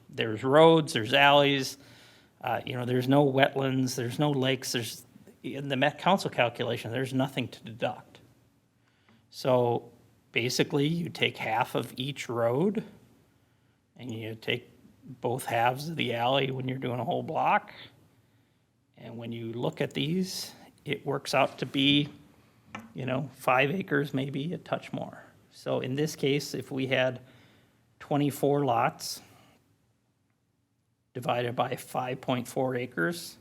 S5: there's roads, there's alleys, there's no wetlands, there's no lakes, in the Met Council calculation, there's nothing to deduct. So basically, you take half of each road, and you take both halves of the alley when you're doing a whole block. And when you look at these, it works out to be, 5 acres, maybe a touch more. So in this case, if we had 24 lots divided by 5.4 acres,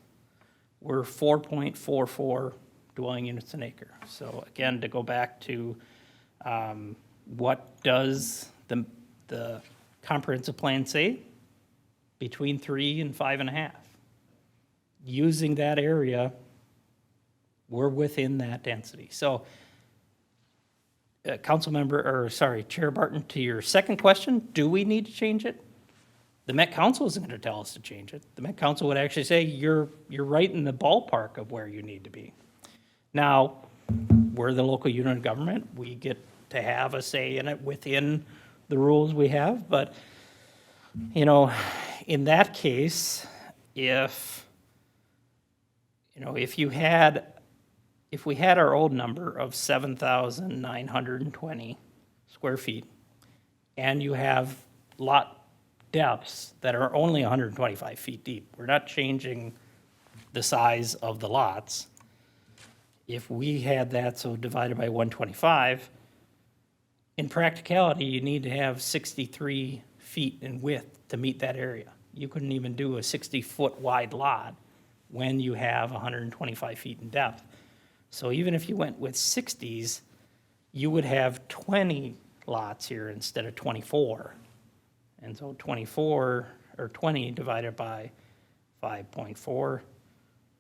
S5: we're 4.44 dwelling units an acre. So again, to go back to what does the comprehensive plan say? Between 3 and 5.5. Using that area, we're within that density. So, Chair Barton, to your second question, do we need to change it? The Met Council isn't going to tell us to change it. The Met Council would actually say, you're right in the ballpark of where you need to be. Now, we're the local unit of government. We get to have a say in it within the rules we have. But, in that case, if we had our old number of 7,920 square feet, and you have lot depths that are only 125 feet deep, we're not changing the size of the lots. If we had that, so divided by 125, in practicality, you need to have 63 feet in width to meet that area. You couldn't even do a 60-foot wide lot when you have 125 feet in depth. So even if you went with 60s, you would have 20 lots here instead of 24. And so 24 or 20 divided by 5.4,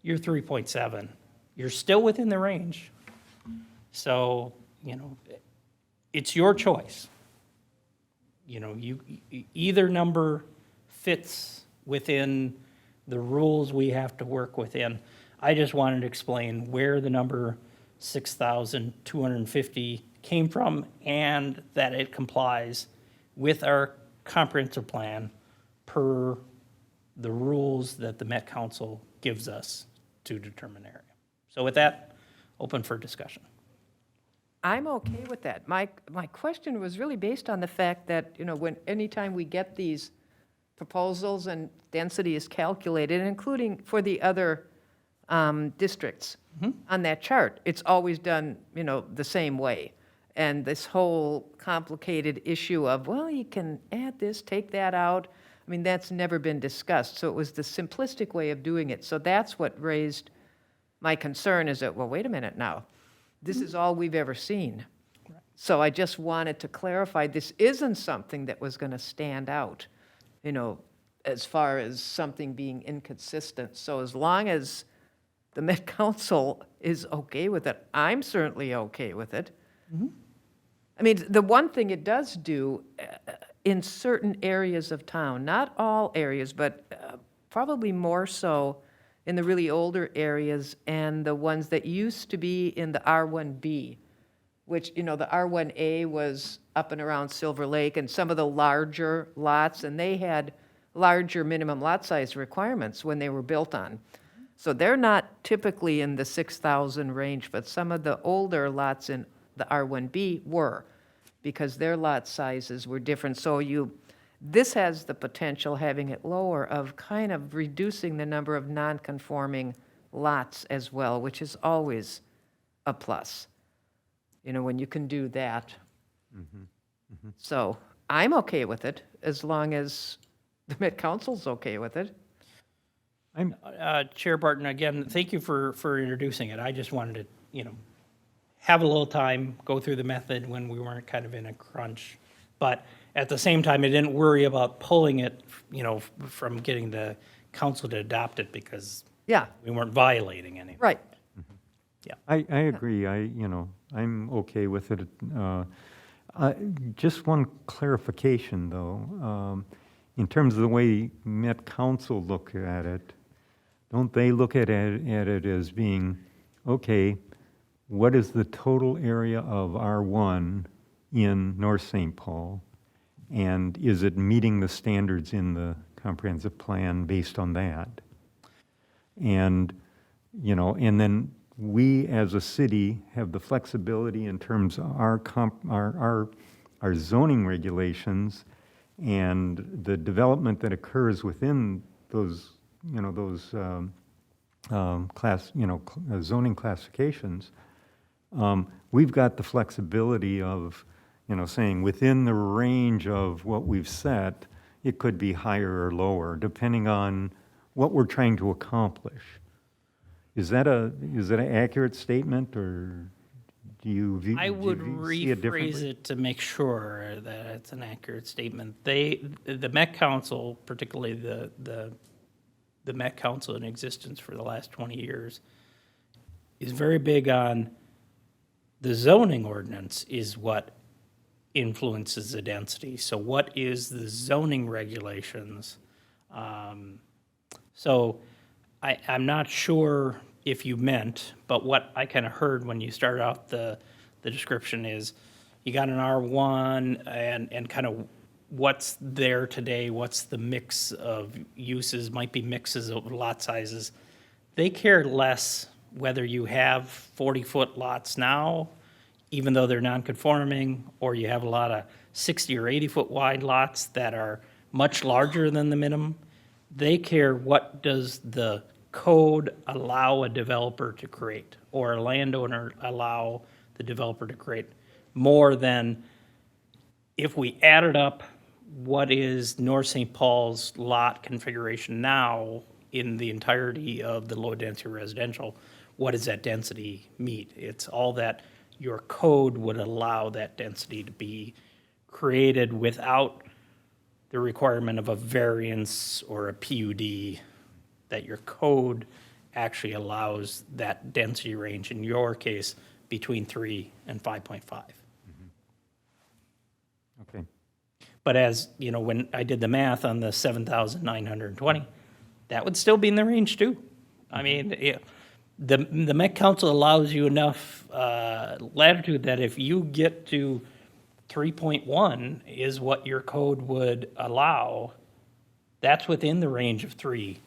S5: you're 3.7. You're still within the range. So, it's your choice. Either number fits within the rules we have to work within. I just wanted to explain where the number 6,250 came from and that it complies with our comprehensive plan per the rules that the Met Council gives us to determine area. So with that, open for discussion.
S1: I'm okay with that. My question was really based on the fact that, anytime we get these proposals and density is calculated, including for the other districts on that chart, it's always done, the same way. And this whole complicated issue of, well, you can add this, take that out, that's never been discussed. So it was the simplistic way of doing it. So that's what raised my concern, is that, well, wait a minute now. This is all we've ever seen. So I just wanted to clarify, this isn't something that was going to stand out, as far as something being inconsistent. So as long as the Met Council is okay with it, I'm certainly okay with it. The one thing it does do in certain areas of town, not all areas, but probably more so in the really older areas and the ones that used to be in the R1B, which, the R1A was up and around Silver Lake, and some of the larger lots, and they had larger minimum lot size requirements when they were built on. So they're not typically in the 6,000 range, but some of the older lots in the R1B were, because their lot sizes were different. So this has the potential, having it lower, of kind of reducing the number of non-conforming lots as well, which is always a plus, when you can do that. So I'm okay with it, as long as the Met Council's okay with it.
S5: Chair Barton, again, thank you for introducing it. I just wanted to, have a little time, go through the method when we weren't kind of in a crunch. But at the same time, I didn't worry about pulling it, from getting the council to adopt it, because
S1: Yeah,
S5: we weren't violating anything.
S1: right.
S7: I agree. I'm okay with it. Just one clarification, though. in terms of the way Met Council look at it, don't they look at it as being, okay, what is the total area of R1 in North St. Paul? And is it meeting the standards in the comprehensive plan based on that? And, you know, and then we as a city have the flexibility in terms of our zoning regulations and the development that occurs within those, you know, those zoning classifications. We've got the flexibility of, you know, saying within the range of what we've set, it could be higher or lower, depending on what we're trying to accomplish. Is that an accurate statement, or do you view?
S5: I would
S7: do you see it
S5: rephrase
S7: differently?
S5: it to make sure that it's an accurate statement. The Met Council, particularly the Met Council in existence for the last 20 years, is very big on the zoning ordinance is what influences the density. So what is the zoning regulations? So I'm not sure if you meant, but what I kind of heard when you started out the description is you got an R1 and kind of what's there today, what's the mix of uses, might be mixes of lot sizes. They care less whether you have 40-foot lots now, even though they're non-conforming, or you have a lot of 60 or 80-foot wide lots that are much larger than the minimum. They care what does the code allow a developer to create, or a landowner allow the developer to create, more than if we added up what is North St. Paul's lot configuration now in the entirety of the low-density residential, what does that density meet? It's all that your code would allow that density to be created without the requirement of a variance or a PUD, that your code actually allows that density range, in your case, between 3 and 5.5.
S7: Okay.
S5: But as, you know, when I did the math on the 7,920, that would still be in the range too. I mean, the Met Council allows you enough latitude that if you get to 3.1 is what your code would allow, that's within the range of 3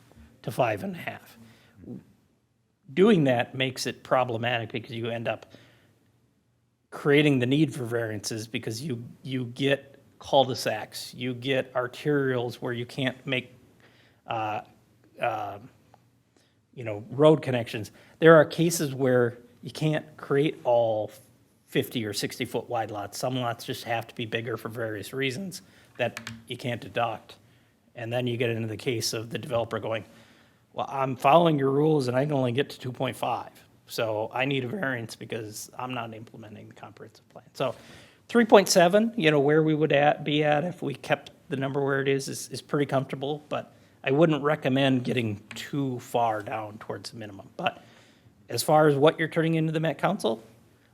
S5: to 5.5. Doing that makes it problematic because you end up creating the need for variances because you get cul-de-sacs, you get arterials where you can't make road connections. There are cases where you can't create all 50 or 60-foot wide lots. Some lots just have to be bigger for various reasons that you can't deduct. And then you get into the case of the developer going, well, I'm following your rules and I can only get to 2.5. So I need a variance because I'm not implementing the comprehensive plan. So 3.7, where we would be at if we kept the number where it is pretty comfortable, but I wouldn't recommend getting too far down towards the minimum. But as far as what you're turning into the Met Council,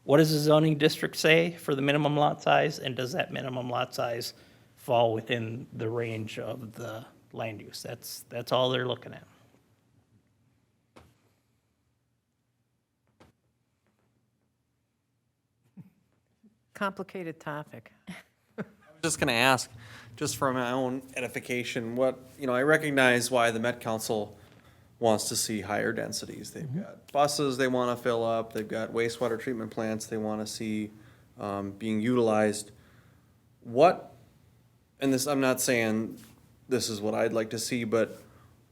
S5: what does the zoning district say for the minimum lot size? And does that minimum lot size fall within the range of the land use? That's all they're looking at.
S1: Complicated topic.
S8: Just going to ask, just for my own edification, I recognize why the Met Council wants to see higher densities. They've got buses they want to fill up, they've got wastewater treatment plants they want to see being utilized. And this, I'm not saying this is what I'd like to see, but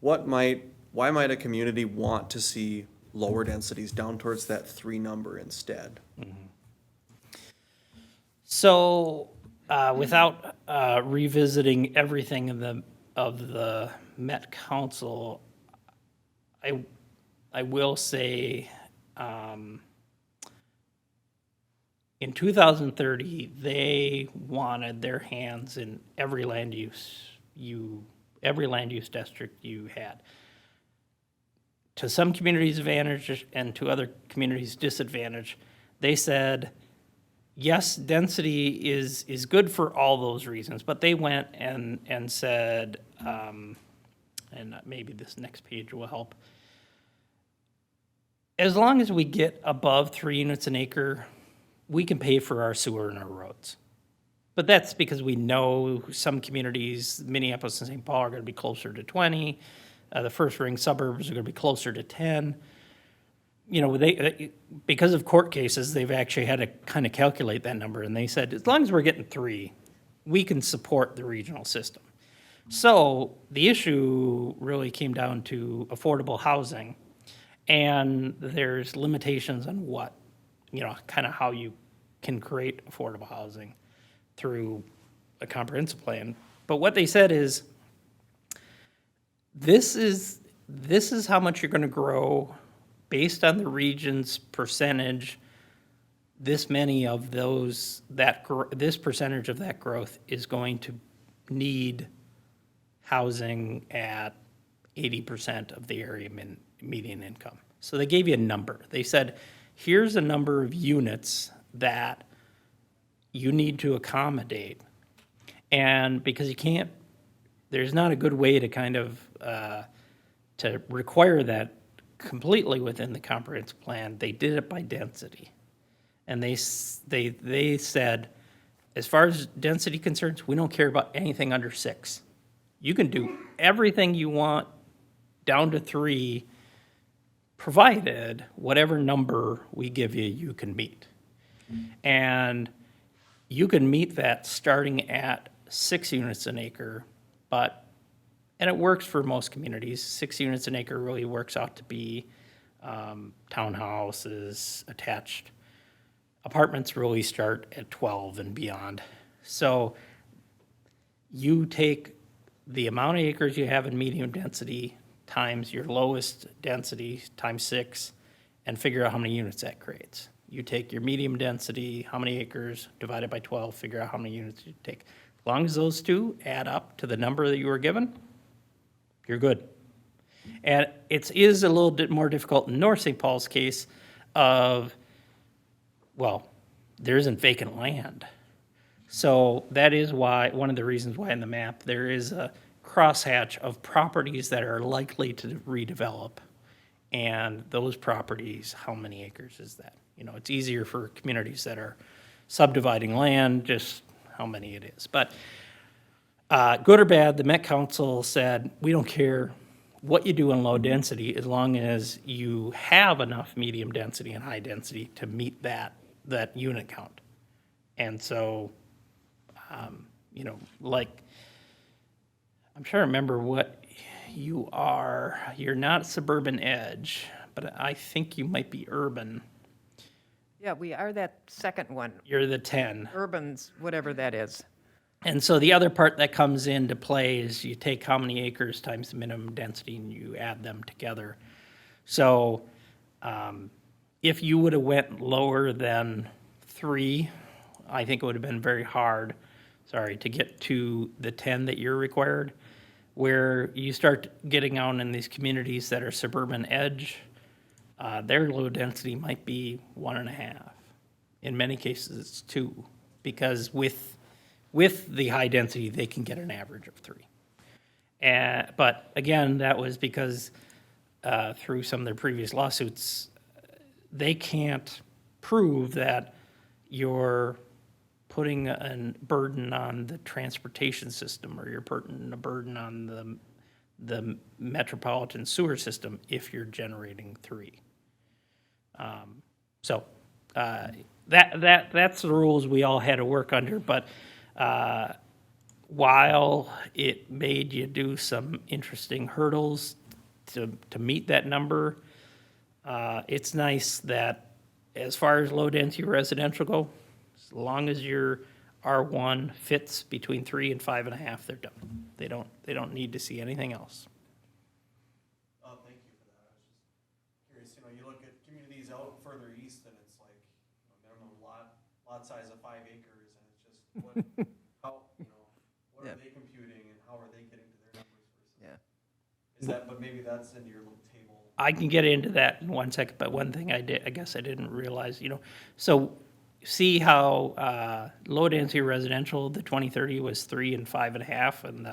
S8: why might a community want to see lower densities down towards that 3 number instead?
S5: So, without revisiting everything of the Met Council, I will say, in 2030, they wanted their hands in every land use district you had. To some communities' advantage and to other communities' disadvantage, they said, yes, density is good for all those reasons, but they went and said, and maybe this next page will help. As long as we get above 3 units an acre, we can pay for our sewer and our roads. But that's because we know some communities, Minneapolis and St. Paul, are going to be closer to 20. The first ring suburbs are going to be closer to 10. You know, because of court cases, they've actually had to kind of calculate that number, and they said, as long as we're getting 3, we can support the regional system. So the issue really came down to affordable housing, and there's limitations on what, you know, kind of how you can create affordable housing through a comprehensive plan. But what they said is, this is how much you're going to grow based on the region's percentage. This many of those, this percentage of that growth is going to need housing at 80% of the area median income. So they gave you a number. They said, here's a number of units that you need to accommodate. And because you can't, there's not a good way to kind of, to require that completely within the comprehensive plan, they did it by density. And they said, as far as density concerns, we don't care about anything under 6. You can do everything you want down to 3, provided whatever number we give you, you can meet. And you can meet that starting at 6 units an acre, and it works for most communities. 6 units an acre really works out to be townhouses, attached. Apartments really start at 12 and beyond. So you take the amount of acres you have in medium density times your lowest density times 6 and figure out how many units that creates. You take your medium density, how many acres, divided by 12, figure out how many units you take. As long as those two add up to the number that you were given, you're good. And it is a little bit more difficult in North St. Paul's case of, well, there isn't vacant land. So that is why, one of the reasons why in the map, there is a crosshatch of properties that are likely to redevelop. And those properties, how many acres is that? You know, it's easier for communities that are subdividing land, just how many it is. But good or bad, the Met Council said, we don't care what you do in low density as long as you have enough medium density and high density to meet that unit count. And so, you know, like, I'm trying to remember what you are. You're not suburban edge, but I think you might be urban.
S1: Yeah, we are that second one,
S5: You're the 10.
S1: urbans, whatever that is.
S5: And so the other part that comes into play is you take how many acres times the minimum density and you add them together. So if you would have went lower than 3, I think it would have been very hard, to get to the 10 that you're required. Where you start getting out in these communities that are suburban edge, their low density might be 1.5. In many cases, it's 2, because with the high density, they can get an average of 3. But again, that was because through some of their previous lawsuits, they can't prove that you're putting a burden on the transportation system or you're putting a burden on the metropolitan sewer system if you're generating 3. So that's the rules we all had to work under. But while it made you do some interesting hurdles to meet that number, it's nice that as far as low-density residential go, as long as your R1 fits between 3 and 5.5, they're done. They don't need to see anything else.
S8: Thank you for that. I was just curious, you know, you look at communities out further east and it's like, you know, minimum lot size of 5 acres and it's just, what, how, you know, what
S1: Yeah.
S8: are they computing and how are they getting to their numbers versus?
S1: Yeah.
S8: Is that, but maybe that's in your little table.
S5: I can get into that in 1 second, but one thing I guess I didn't realize, you know, so see how low density residential, the 2030 was 3 and 5.5, and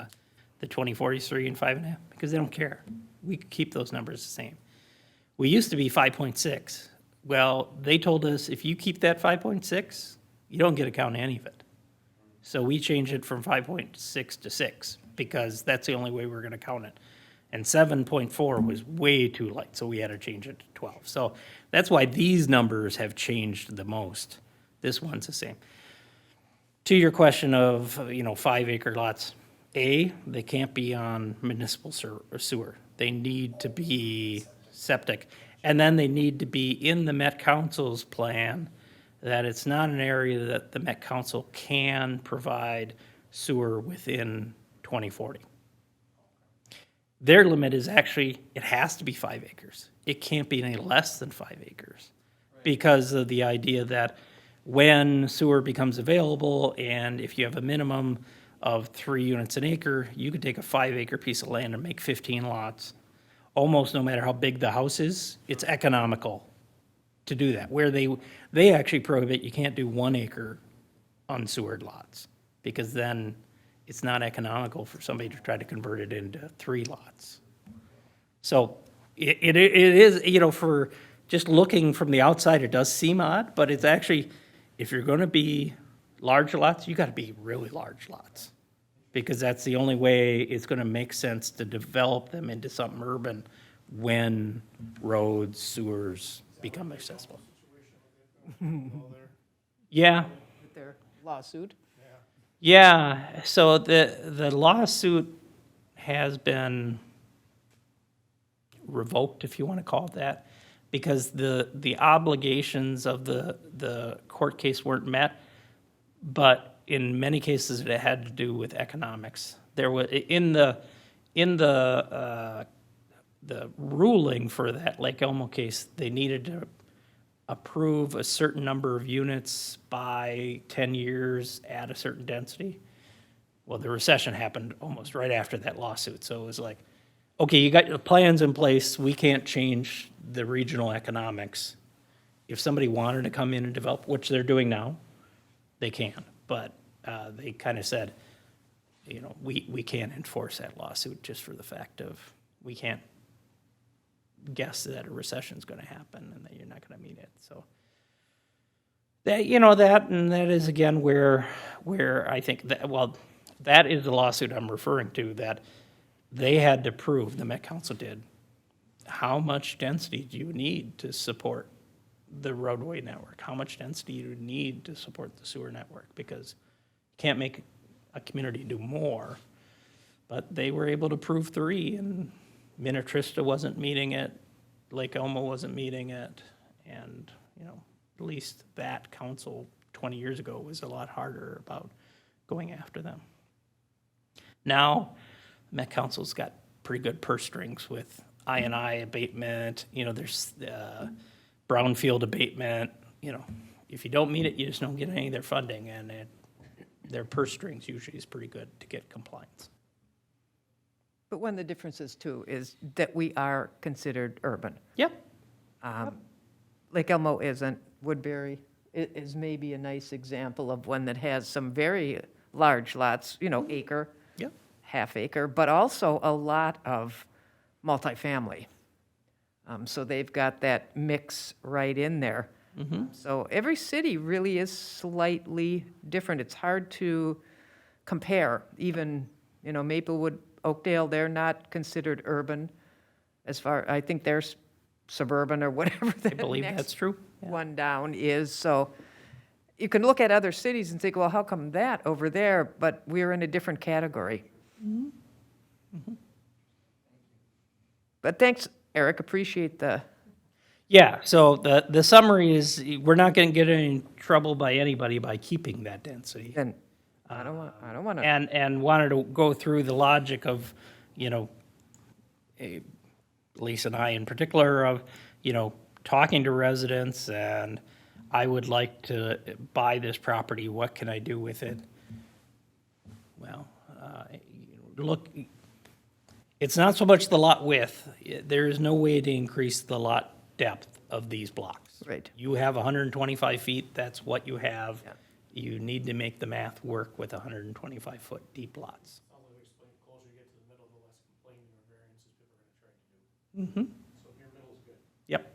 S5: the 2040 is 3 and 5.5? Because they don't care. We keep those numbers the same. We used to be 5.6. Well, they told us if you keep that 5.6, you don't get to count any of it. So we changed it from 5.6 to 6 because that's the only way we're going to count it. And 7.4 was way too light, so we had to change it to 12. So that's why these numbers have changed the most. This one's the same. To your question of, 5-acre lots, they can't be on municipal sewer. They need to be septic. And then they need to be in the Met Council's plan that it's not an area that the Met Council can provide sewer within 2040. Their limit is actually, it has to be 5 acres. It can't be any less than 5 acres because of the idea that when sewer becomes available and if you have a minimum of 3 units an acre, you could take a 5-acre piece of land and make 15 lots. Almost no matter how big the house is, it's economical to do that. Where they actually prohibit, you can't do 1 acre unsewered lots because then it's not economical for somebody to try to convert it into 3 lots. So it is, for just looking from the outside, it does seem odd, but it's actually, if you're gonna be large lots, you gotta be really large lots. Because that's the only way it's gonna make sense to develop them into something urban when roads, sewers become accessible. Yeah.
S1: With their lawsuit.
S5: Yeah, so the lawsuit has been revoked, if you want to call it that, because the obligations of the court case weren't met, but in many cases it had to do with economics. There was in the ruling for that Lake Elmo case, they needed to approve a certain number of units by 10 years at a certain density. Well, the recession happened almost right after that lawsuit, so it was like, okay, you got your plans in place, we can't change the regional economics. If somebody wanted to come in and develop, which they're doing now, they can, but they kind of said, we can't enforce that lawsuit just for the fact of, we can't guess that a recession is going to happen and that you're not going to meet it. So that that is again where I think that is the lawsuit I'm referring to, that they had to prove, the Met Council did, how much density do you need to support the roadway network? How much density do you need to support the sewer network? Because you can't make a community do more. But they were able to prove 3, and Minnetrista wasn't meeting it, Lake Elmo wasn't meeting it, and, at least that council 20 years ago was a lot harder about going after them. Now, Met Council's got pretty good purse strings with I&I abatement, there's brownfield abatement, if you don't meet it, you just don't get any of their funding, and their purse strings usually is pretty good to get compliance.
S1: But one of the differences too is that we are considered urban.
S5: Yep.
S1: Lake Elmo isn't. Woodbury is maybe a nice example of one that has some very large lots, acre,
S5: Yep.
S1: half acre, but also a lot of multifamily. So they've got that mix right in there. So every city really is slightly different. It's hard to compare. Even, Maplewood, Oakdale, they're not considered urban as far, I think they're suburban or whatever the
S5: I believe
S1: next
S5: that's true. Yeah.
S1: one down is. So you can look at other cities and think, well, how come that over there? But we're in a different category. But thanks, Eric, appreciate the,
S5: Yeah, so the summary is, we're not going to get in trouble by anybody by keeping that density.
S1: and I don't want to.
S5: And wanted to go through the logic of, Lisa and I in particular, of, talking to residents, and I would like to buy this property, what can I do with it? Well, look, it's not so much the lot width. There is no way to increase the lot depth of these blocks.
S1: Right.
S5: You have 125 feet, that's what you have.
S1: Yeah.
S5: You need to make the math work with 125-foot deep lots.
S2: Sounds like we explained, the closer you get to the middle, the less complaining or variances people are gonna try to do. So your middle's good.
S5: Yep.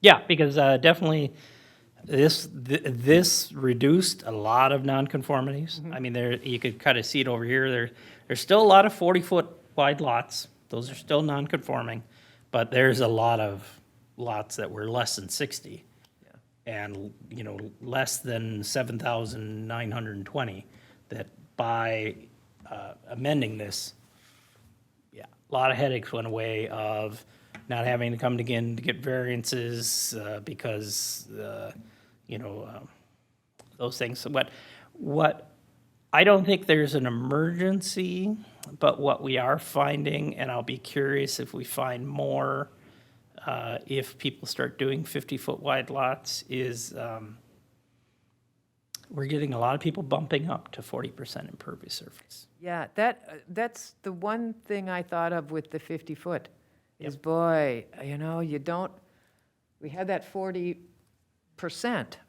S5: Yeah, because definitely this reduced a lot of nonconformities. I mean, you could kind of see it over here. There's still a lot of 40-foot wide lots. Those are still nonconforming, but there's a lot of lots that were less than 60. And, you know, less than 7,920 that by amending this, yeah, a lot of headaches went away of not having to come again to get variances because, those things. What I don't think there's an emergency, but what we are finding, and I'll be curious if we find more, if people start doing 50-foot wide lots, is we're getting a lot of people bumping up to 40% impervious surface.
S1: Yeah, that's the one thing I thought of with the 50-foot, is boy, we had that 40%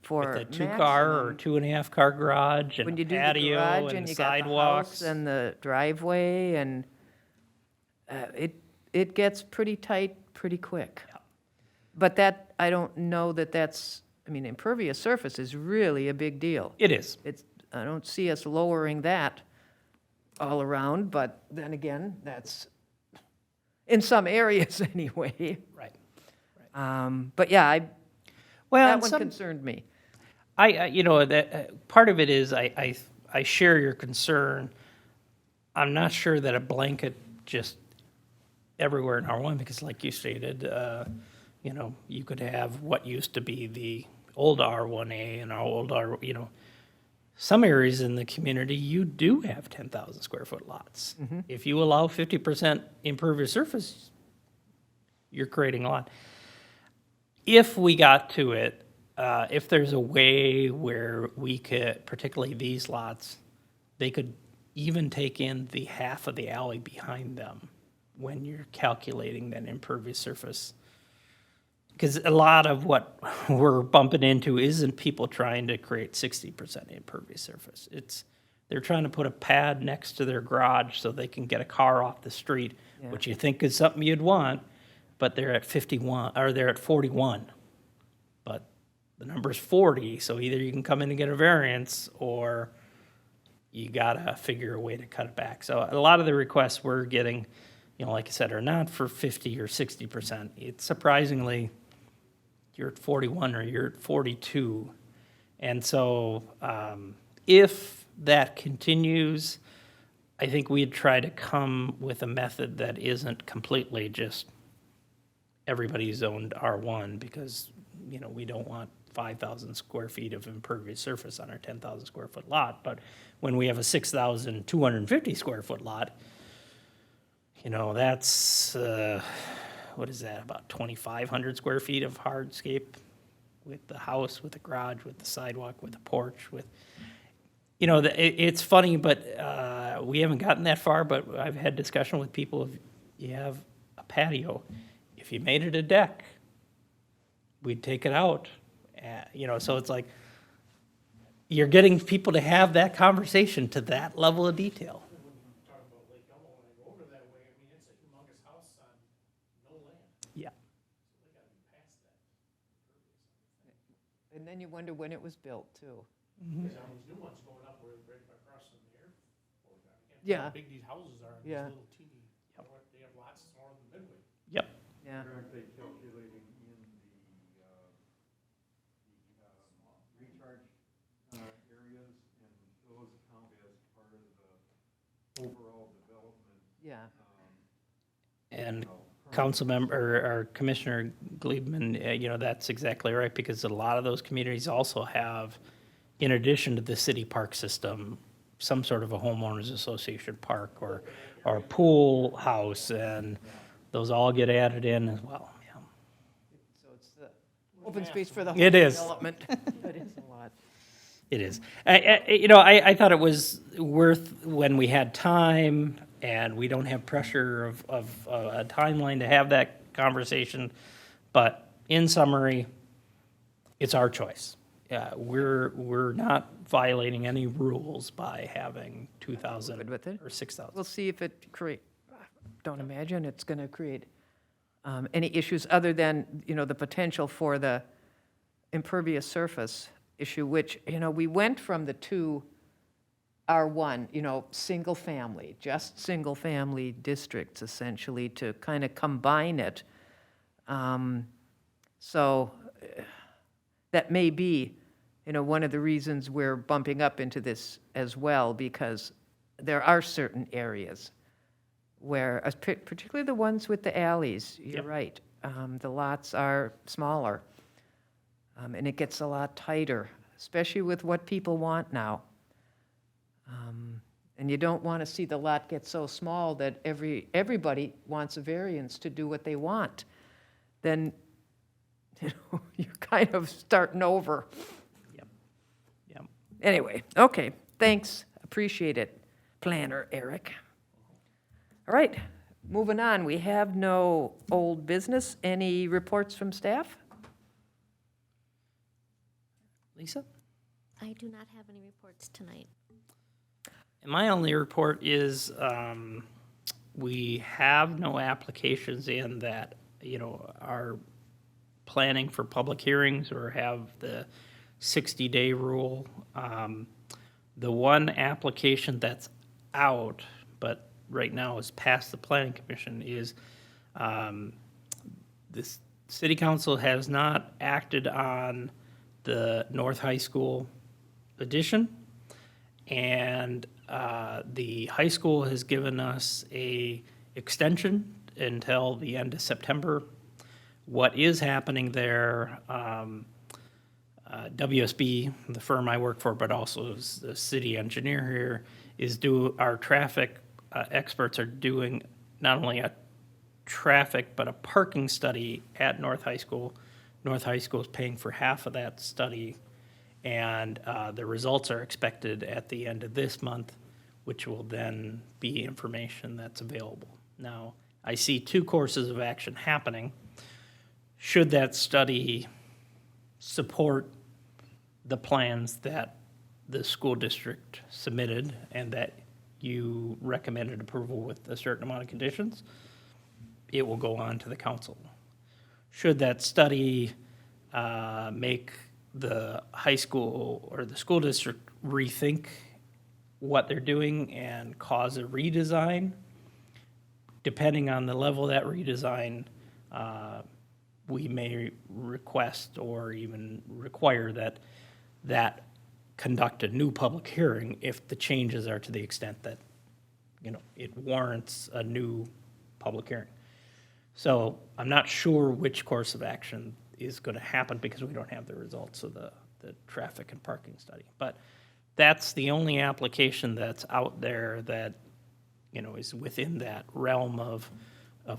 S1: for
S5: With a 2-car or
S1: maximum.
S5: 2.5-car garage and
S1: When
S5: a
S1: you do the
S5: patio
S1: garage
S5: and
S1: and
S5: the
S1: you got the house
S5: sidewalks.
S1: and the driveway, and it gets pretty tight pretty quick. But that, I don't know that's, impervious surface is really a big deal.
S5: It is.
S1: I don't see us lowering that all around, but then again, that's, in some areas anyway.
S5: Right.
S1: But yeah,
S5: Well,
S1: that
S5: and
S1: one
S5: some,
S1: concerned me.
S5: that part of it is I share your concern. I'm not sure that a blanket just everywhere in R1, because like you stated, you could have what used to be the old R1A and our old some areas in the community, you do have 10,000 square foot lots. If you allow 50% impervious surface, you're creating a lot. If we got to it, if there's a way where we could, particularly these lots, they could even take in the half of the alley behind them when you're calculating that impervious surface. Because a lot of what we're bumping into isn't people trying to create 60% impervious surface. They're trying to put a pad next to their garage so they can get a car off the street,
S1: Yeah.
S5: which you think is something you'd want, but they're at 51, or they're at 41. But the number's 40, so either you can come in and get a variance, or you gotta figure a way to cut it back. So a lot of the requests we're getting, like I said, are not for 50 or 60%. It's surprisingly, you're at 41 or you're at 42. And so if that continues, I think we'd try to come with a method that isn't completely just everybody zoned R1, because, we don't want 5,000 square feet of impervious surface on our 10,000 square foot lot. But when we have a 6,250 square foot lot, that's, what is that, about 2,500 square feet of hardscape with the house, with the garage, with the sidewalk, with the porch, with, it's funny, but we haven't gotten that far, but I've had discussion with people, if you have a patio, if you made it a deck, we'd take it out, so it's like, you're getting people to have that conversation to that level of detail.
S2: Talk about Lake Elmo, when I go over that way, it's a humongous house on no land.
S5: Yeah.
S2: They gotta be past that.
S1: And then you wonder when it was built, too.
S2: There's all these new ones going up where right across from the airport. I can't
S1: Yeah.
S2: believe how big these houses are, and
S1: Yeah.
S2: these little teeny, they have lots smaller than Midway.
S5: Yep.
S1: Yeah.
S6: Aren't they calculating in the recharge areas, and those count as part of the overall development?
S1: Yeah.
S5: And council member, or Commissioner Glebman, that's exactly right, because a lot of those communities also have, in addition to the city park system, some sort of a homeowners association park or a pool house, and those all get added in as well, yeah.
S1: So it's the open space for the whole
S5: It is.
S1: development. That is a lot.
S5: It is. I thought it was worth, when we had time and we don't have pressure of a timeline to have that conversation, But in summary, it's our choice. We're not violating any rules by having 2,000
S1: Good with it.
S5: or 6,000.
S1: We'll see if it don't imagine it's going to create any issues other than, the potential for the impervious surface issue, which, we went from the two R1, single family, just single family districts essentially, to kind of combine it. So that may be, one of the reasons we're bumping up into this as well, because there are certain areas where, particularly the ones with the alleys, you're
S5: Yep.
S1: right, the lots are smaller, and it gets a lot tighter, especially with what people want now. And you don't want to see the lot get so small that everybody wants a variance to do what they want. Then, you're kind of starting over.
S5: Yep. Yep.
S1: Anyway, okay, thanks, appreciate it, planner Eric. All right, moving on, we have no old business. Any reports from staff?
S5: Lisa?
S3: I do not have any reports tonight.
S5: And my only report is, we have no applications in that, are planning for public hearings or have the 60-day rule. The one application that's out, but right now is past the planning commission, is, this city council has not acted on the North High School addition. And the high school has given us a extension until the end of September. What is happening there, WSB, the firm I work for, but also the city engineer here, our traffic experts are doing not only a traffic, but a parking study at North High School. North High School is paying for half of that study. And the results are expected at the end of this month, which will then be information that's available. Now, I see two courses of action happening. Should that study support the plans that the school district submitted and that you recommended approval with a certain amount of conditions, it will go on to the council. Should that study make the high school or the school district rethink what they're doing and cause a redesign, depending on the level of that redesign, we may request or even require that conduct a new public hearing if the changes are to the extent that, it warrants a new public hearing. So I'm not sure which course of action is going to happen because we don't have the results of the traffic and parking study. But that's the only application that's out there that, is within that realm of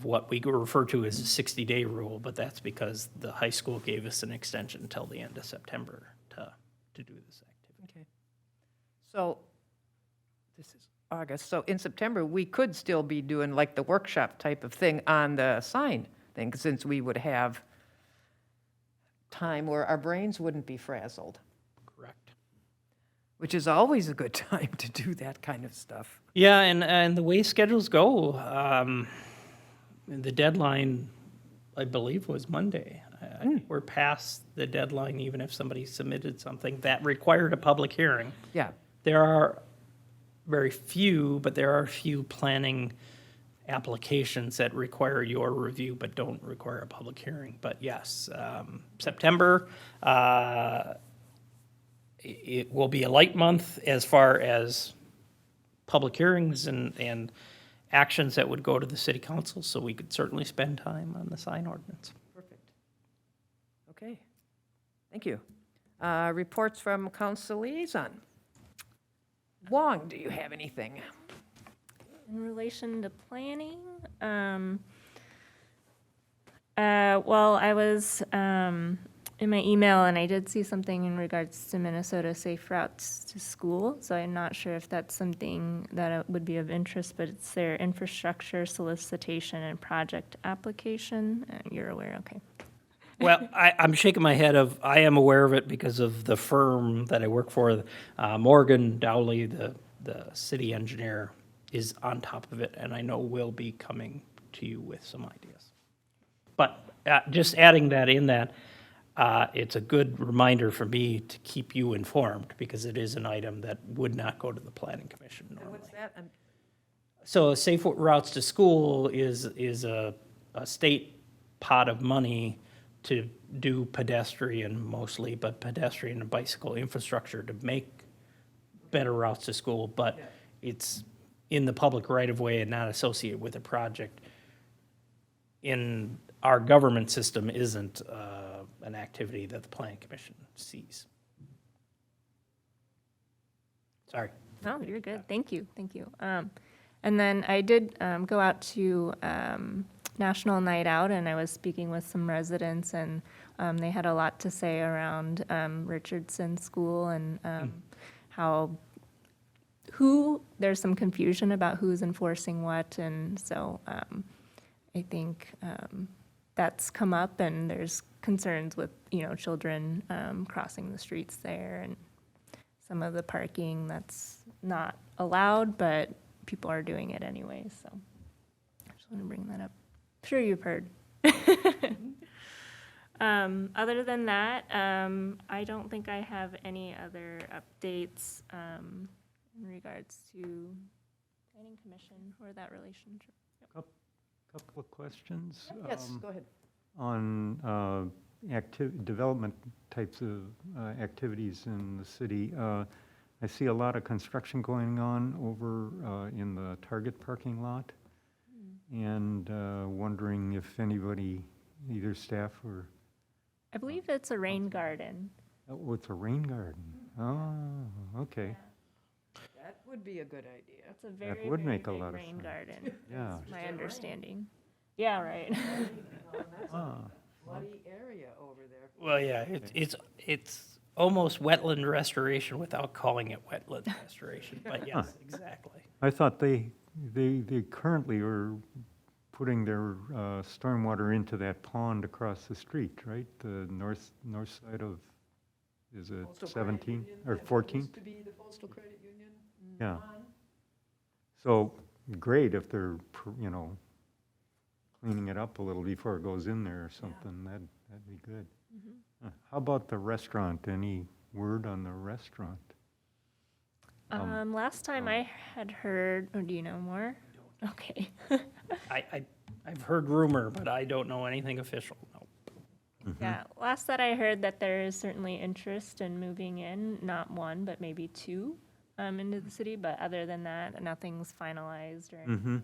S5: what we refer to as a 60-day rule, but that's because the high school gave us an extension until the end of September to do this activity.
S1: Okay. So, this is August, so in September, we could still be doing like the workshop type of thing on the sign thing, since we would have time where our brains wouldn't be frazzled,
S5: Correct.
S1: which is always a good time to do that kind of stuff.
S5: Yeah, and the way schedules go, the deadline, I believe, was Monday. I think we're past the deadline, even if somebody submitted something that required a public hearing.
S1: Yeah,
S5: There are very few, but there are few planning applications that require your review but don't require a public hearing. But yes, September, it will be a light month as far as public hearings and actions that would go to the city council, so we could certainly spend time on the sign ordinance.
S1: perfect. Okay, thank you. Reports from council liaison. Wong, do you have anything?
S9: In relation to planning, well, I was in my email and I did see something in regards to Minnesota Safe Routes to School. So I'm not sure if that's something that would be of interest, but it's their infrastructure solicitation and project application. You're aware, okay.
S5: Well, I'm shaking my head I am aware of it because of the firm that I work for. Morgan Dowley, the city engineer, is on top of it, and I know will be coming to you with some ideas. But just adding that in that, it's a good reminder for me to keep you informed, because it is an item that would not go to the planning commission normally.
S1: What's that?
S5: So safe routes to school is a state pot of money to do pedestrian mostly, but pedestrian and bicycle infrastructure to make better routes to school, but it's in the public right of way and not associated with a project. In our government system isn't an activity that the planning commission sees. Sorry.
S9: No, you're good. Thank you. Thank you. And then I did go out to National Night Out, and I was speaking with some residents, and they had a lot to say around Richardson School and there's some confusion about who's enforcing what, and so I think that's come up, and there's concerns with, children crossing the streets there, and some of the parking that's not allowed, but people are doing it anyway, so I just want to bring that up. I'm sure you've heard. Other than that, I don't think I have any other updates in regards to planning commission or that relationship.
S7: Couple of questions.
S1: Yes, go ahead.
S7: On development types of activities in the city. I see a lot of construction going on over in the Target parking lot, and wondering if anybody, either staff or,
S9: I believe it's a rain garden.
S7: oh, it's a rain garden. Oh, okay.
S1: That would be a good idea.
S9: It's a very,
S7: would
S9: very
S7: make a
S9: big
S7: lot of
S9: rain
S7: sense.
S9: garden,
S7: Yeah.
S9: is my understanding. Yeah, right.
S7: Ah,
S1: Bloody area over there.
S5: Well, yeah, it's almost wetland restoration without calling it wetland restoration, but yes, exactly.
S7: I thought they currently are putting their stormwater into that pond across the street, right? The north side of, is it 17th or 14th?
S1: Used to be the Postal Credit Union.
S7: Yeah. So, great if they're, cleaning it up a little before it goes in there or something, that'd be good. How about the restaurant? Any word on the restaurant?
S9: Last time I had heard, or do you know more? Okay.
S5: I've heard rumor, but I don't know anything official, no.
S9: Yeah, last that I heard that there is certainly interest in moving in, not one, but maybe two, into the city, but other than that, nothing's finalized or anything,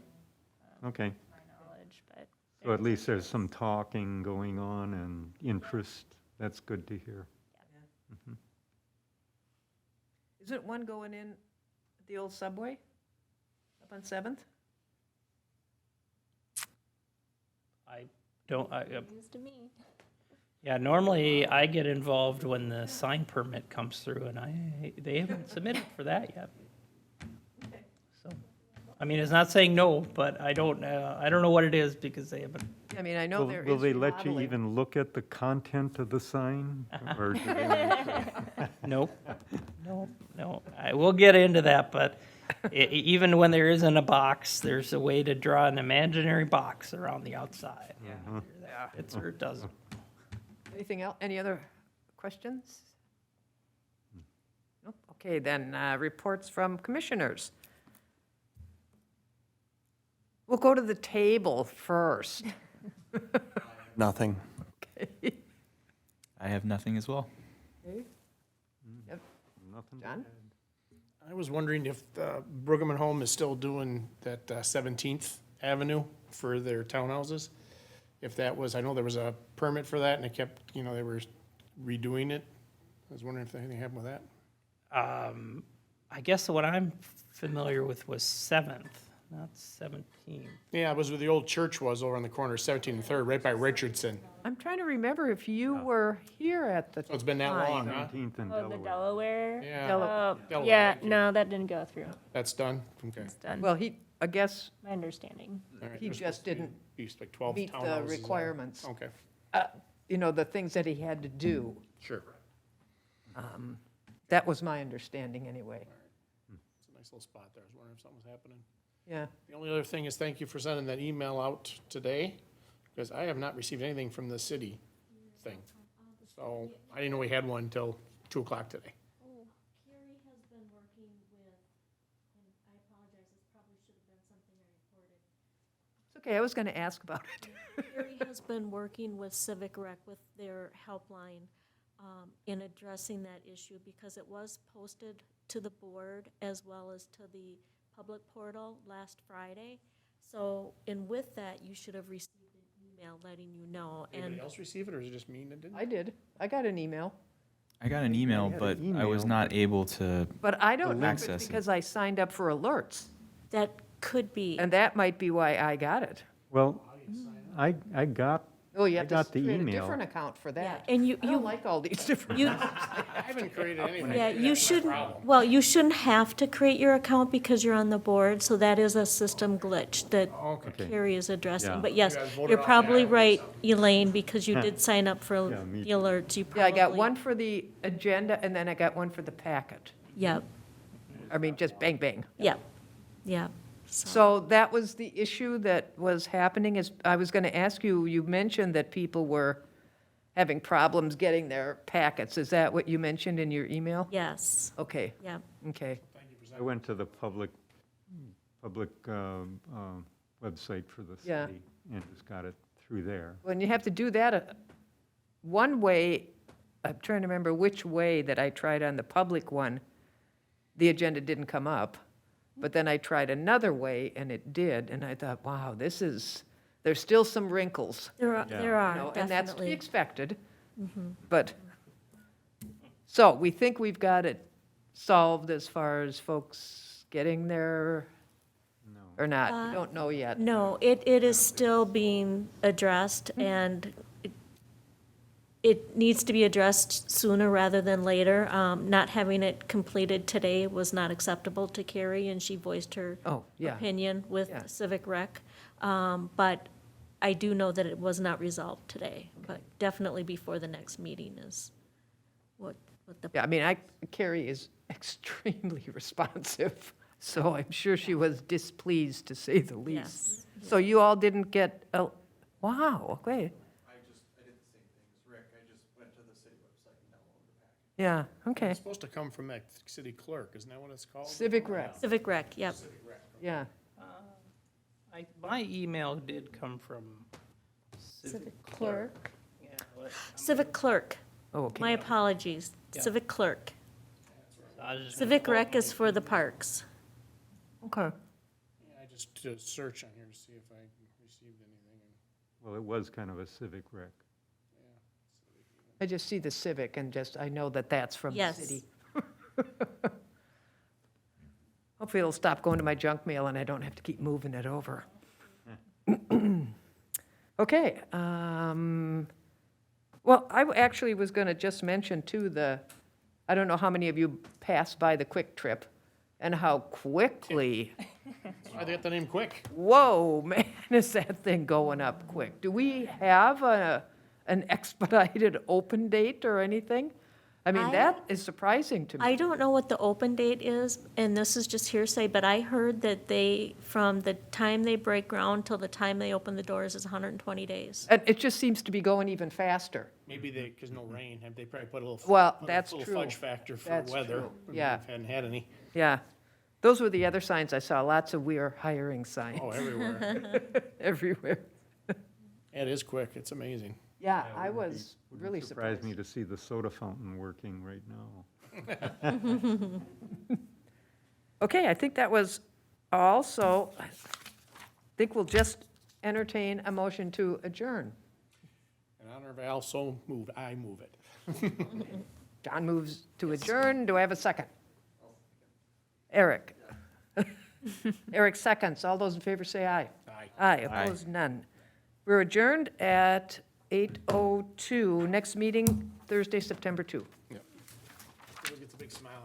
S7: Mm-hmm. Okay,
S9: to my knowledge, but.
S7: so at least there's some talking going on and interest. That's good to hear.
S1: Isn't one going in at the old Subway up on 7th?
S9: News to me.
S5: Yeah, normally I get involved when the sign permit comes through, and they haven't submitted for that yet. So, I mean, it's not saying no, but I don't know what it is because they haven't.
S1: I mean, I know
S7: Will
S1: there is
S7: will they let you
S1: remodeling.
S7: even look at the content of the sign? Or do they not say?
S5: Nope, no. We'll get into that, but even when there isn't a box, there's a way to draw an imaginary box around the outside. Yeah, it's or it doesn't.
S1: Anything else? Any other questions? Nope. Okay, then, reports from commissioners. We'll go to the table first.
S8: Nothing.
S4: I have nothing as well.
S1: Yep.
S7: Nothing to
S1: John?
S7: add.
S2: I was wondering if Brigham and Home is still doing that 17th Avenue for their townhouses. If that was, I know there was a permit for that and it kept, they were redoing it. I was wondering if anything happened with that.
S5: I guess what I'm familiar with was 7th, not 17th.
S2: Yeah, it was where the old church was over on the corner, 17th and 3rd, right by Richardson.
S1: I'm trying to remember if you were here at the
S2: So it's been that long, huh?
S7: 17th and
S9: Oh, the
S7: Delaware.
S9: Delaware?
S2: Yeah,
S9: Oh,
S2: Delaware,
S9: yeah,
S2: thank you.
S9: no, that didn't go through.
S2: That's done? Okay.
S9: It's done,
S1: Well, I guess
S9: my understanding.
S2: All right,
S1: he
S2: there's
S1: just
S2: supposed to
S1: didn't
S2: be like 12
S1: meet the
S2: townhouses.
S1: requirements.
S2: Okay.
S1: the things that he had to do.
S2: Sure.
S1: That was my understanding anyway.
S2: It's a nice little spot there. I was wondering if something was happening.
S1: Yeah.
S2: The only other thing is thank you for sending that email out today, because I have not received anything from the city thing. So I didn't know we had one until 2 o'clock today.
S3: Oh, Carrie has been working with, and I apologize, this probably should have been something I reported.
S1: It's okay, I was going to ask about it.
S3: Carrie has been working with Civic Rec with their helpline in addressing that issue because it was posted to the board as well as to the public portal last Friday. So, and with that, you should have received an email letting you know.
S2: Anybody
S3: And
S2: else receive it, or is it just me that didn't?
S1: I did. I got an email.
S4: I got an email,
S7: had
S4: but
S7: an
S4: I was
S7: email.
S4: not able to,
S1: But I don't know if
S4: Access
S1: it's
S4: it.
S1: because I signed up for alerts,
S3: that could be.
S1: and that might be why I got it.
S7: Well, I got,
S1: Oh, you
S7: I
S1: have to
S7: got the
S1: create a
S7: email.
S1: different account for
S3: Yeah,
S1: that.
S3: and you,
S1: I don't like all these different.
S3: you,
S2: I haven't created anything.
S3: yeah, you
S2: That's my
S3: shouldn't,
S2: problem.
S3: well, you shouldn't have to create your account because you're on the board, so that is a system glitch that
S2: Okay.
S3: Carrie is addressing.
S7: Yeah.
S3: But yes,
S2: You guys voted
S3: you're
S2: off
S3: probably
S2: that.
S3: right, Elaine, because you did sign up for
S7: Yeah, me
S3: the
S7: too.
S3: alerts. You
S1: Yeah, I got
S3: probably-
S1: one for the agenda, and then I got one for the packet.
S3: Yep,
S1: I mean, just bang, bang.
S3: yep, yep.
S1: So that was the issue that was happening, is, I was going to ask you, you mentioned that people were having problems getting their packets. Is that what you mentioned in your email?
S3: Yes,
S1: Okay,
S3: yep.
S1: okay.
S7: I went to the public website for the
S1: Yeah.
S7: city and just got it through there.
S1: When you have to do that, one way, I'm trying to remember which way that I tried on the public one, the agenda didn't come up. But then I tried another way, and it did, and I thought, wow, there's still some wrinkles.
S3: There are,
S7: Yeah.
S3: there
S1: You
S3: are,
S1: know, and that's to be
S3: definitely.
S1: expected. But, so we think we've got it solved as far as folks getting there,
S7: No.
S1: or not? We don't know yet.
S3: No, it is still being addressed, and it needs to be addressed sooner rather than later. Not having it completed today was not acceptable to Carrie, and she voiced her
S1: Oh, yeah.
S3: opinion
S1: Yeah.
S3: with Civic Rec. But I do know that it was not resolved today, but definitely before the next meeting is what the.
S1: Yeah, I mean, Carrie is extremely responsive, so I'm sure she was displeased, to say the least.
S3: Yes.
S1: So you all didn't get, wow, okay,
S8: I did the same thing as Rick. I just went to the city website and downloaded the packet.
S1: yeah, okay.
S2: It's supposed to come from that city clerk, isn't that what it's called?
S1: Civic Rec,
S3: Civic Rec, yep.
S1: yeah.
S5: my email did come from
S3: Civic Clerk.
S5: Yeah, what-
S3: Civic Clerk,
S1: Oh, okay.
S3: my apologies.
S5: Yeah.
S3: Civic Clerk.
S5: I was just gonna
S3: Civic
S5: quote
S3: Rec
S5: my
S3: is for the parks.
S1: Okay.
S2: Yeah, I just did a search on here to see if I received anything.
S7: Well, it was kind of a civic wreck.
S1: I just see the Civic and I know that that's from the
S3: Yes.
S1: city. Hopefully it'll stop going to my junk mail and I don't have to keep moving it over. Okay, well, I actually was going to just mention too, I don't know how many of you passed by the Quick Trip and how quickly,
S2: I got the name quick.
S1: whoa, man, is that thing going up quick. Do we have an expedited open date or anything? I mean,
S3: I-
S1: that is surprising to me.
S3: I don't know what the open date is, and this is just hearsay, but I heard that from the time they break ground till the time they open the doors is 120 days.
S1: And it just seems to be going even faster.
S2: Maybe because no rain, they probably put a little.
S1: Well,
S2: put a
S1: that's
S2: little
S1: true.
S2: fudge factor for
S1: That's
S2: weather.
S1: true.
S2: when
S1: Yeah.
S2: we Hadn't had any.
S1: Yeah. Those were the other signs I saw, lots of "we are hiring" signs
S2: Oh, everywhere.
S1: everywhere.
S2: It is quick. It's amazing.
S1: Yeah, I was
S7: Wouldn't
S1: really
S7: surprise
S1: surprised.
S7: me to see the soda fountain working right now.
S1: Okay, I think that was all, so I think we'll just entertain a motion to adjourn.
S2: In honor of Al, so moved. I move it.
S1: John moves to adjourn. Do I have a second? Eric. Eric seconds. All those in favor say aye.
S2: Aye.
S1: Aye, opposed, none. We're adjourned at 8:02. Next meeting, Thursday, September 2.
S2: Yep. Everybody gets a big smile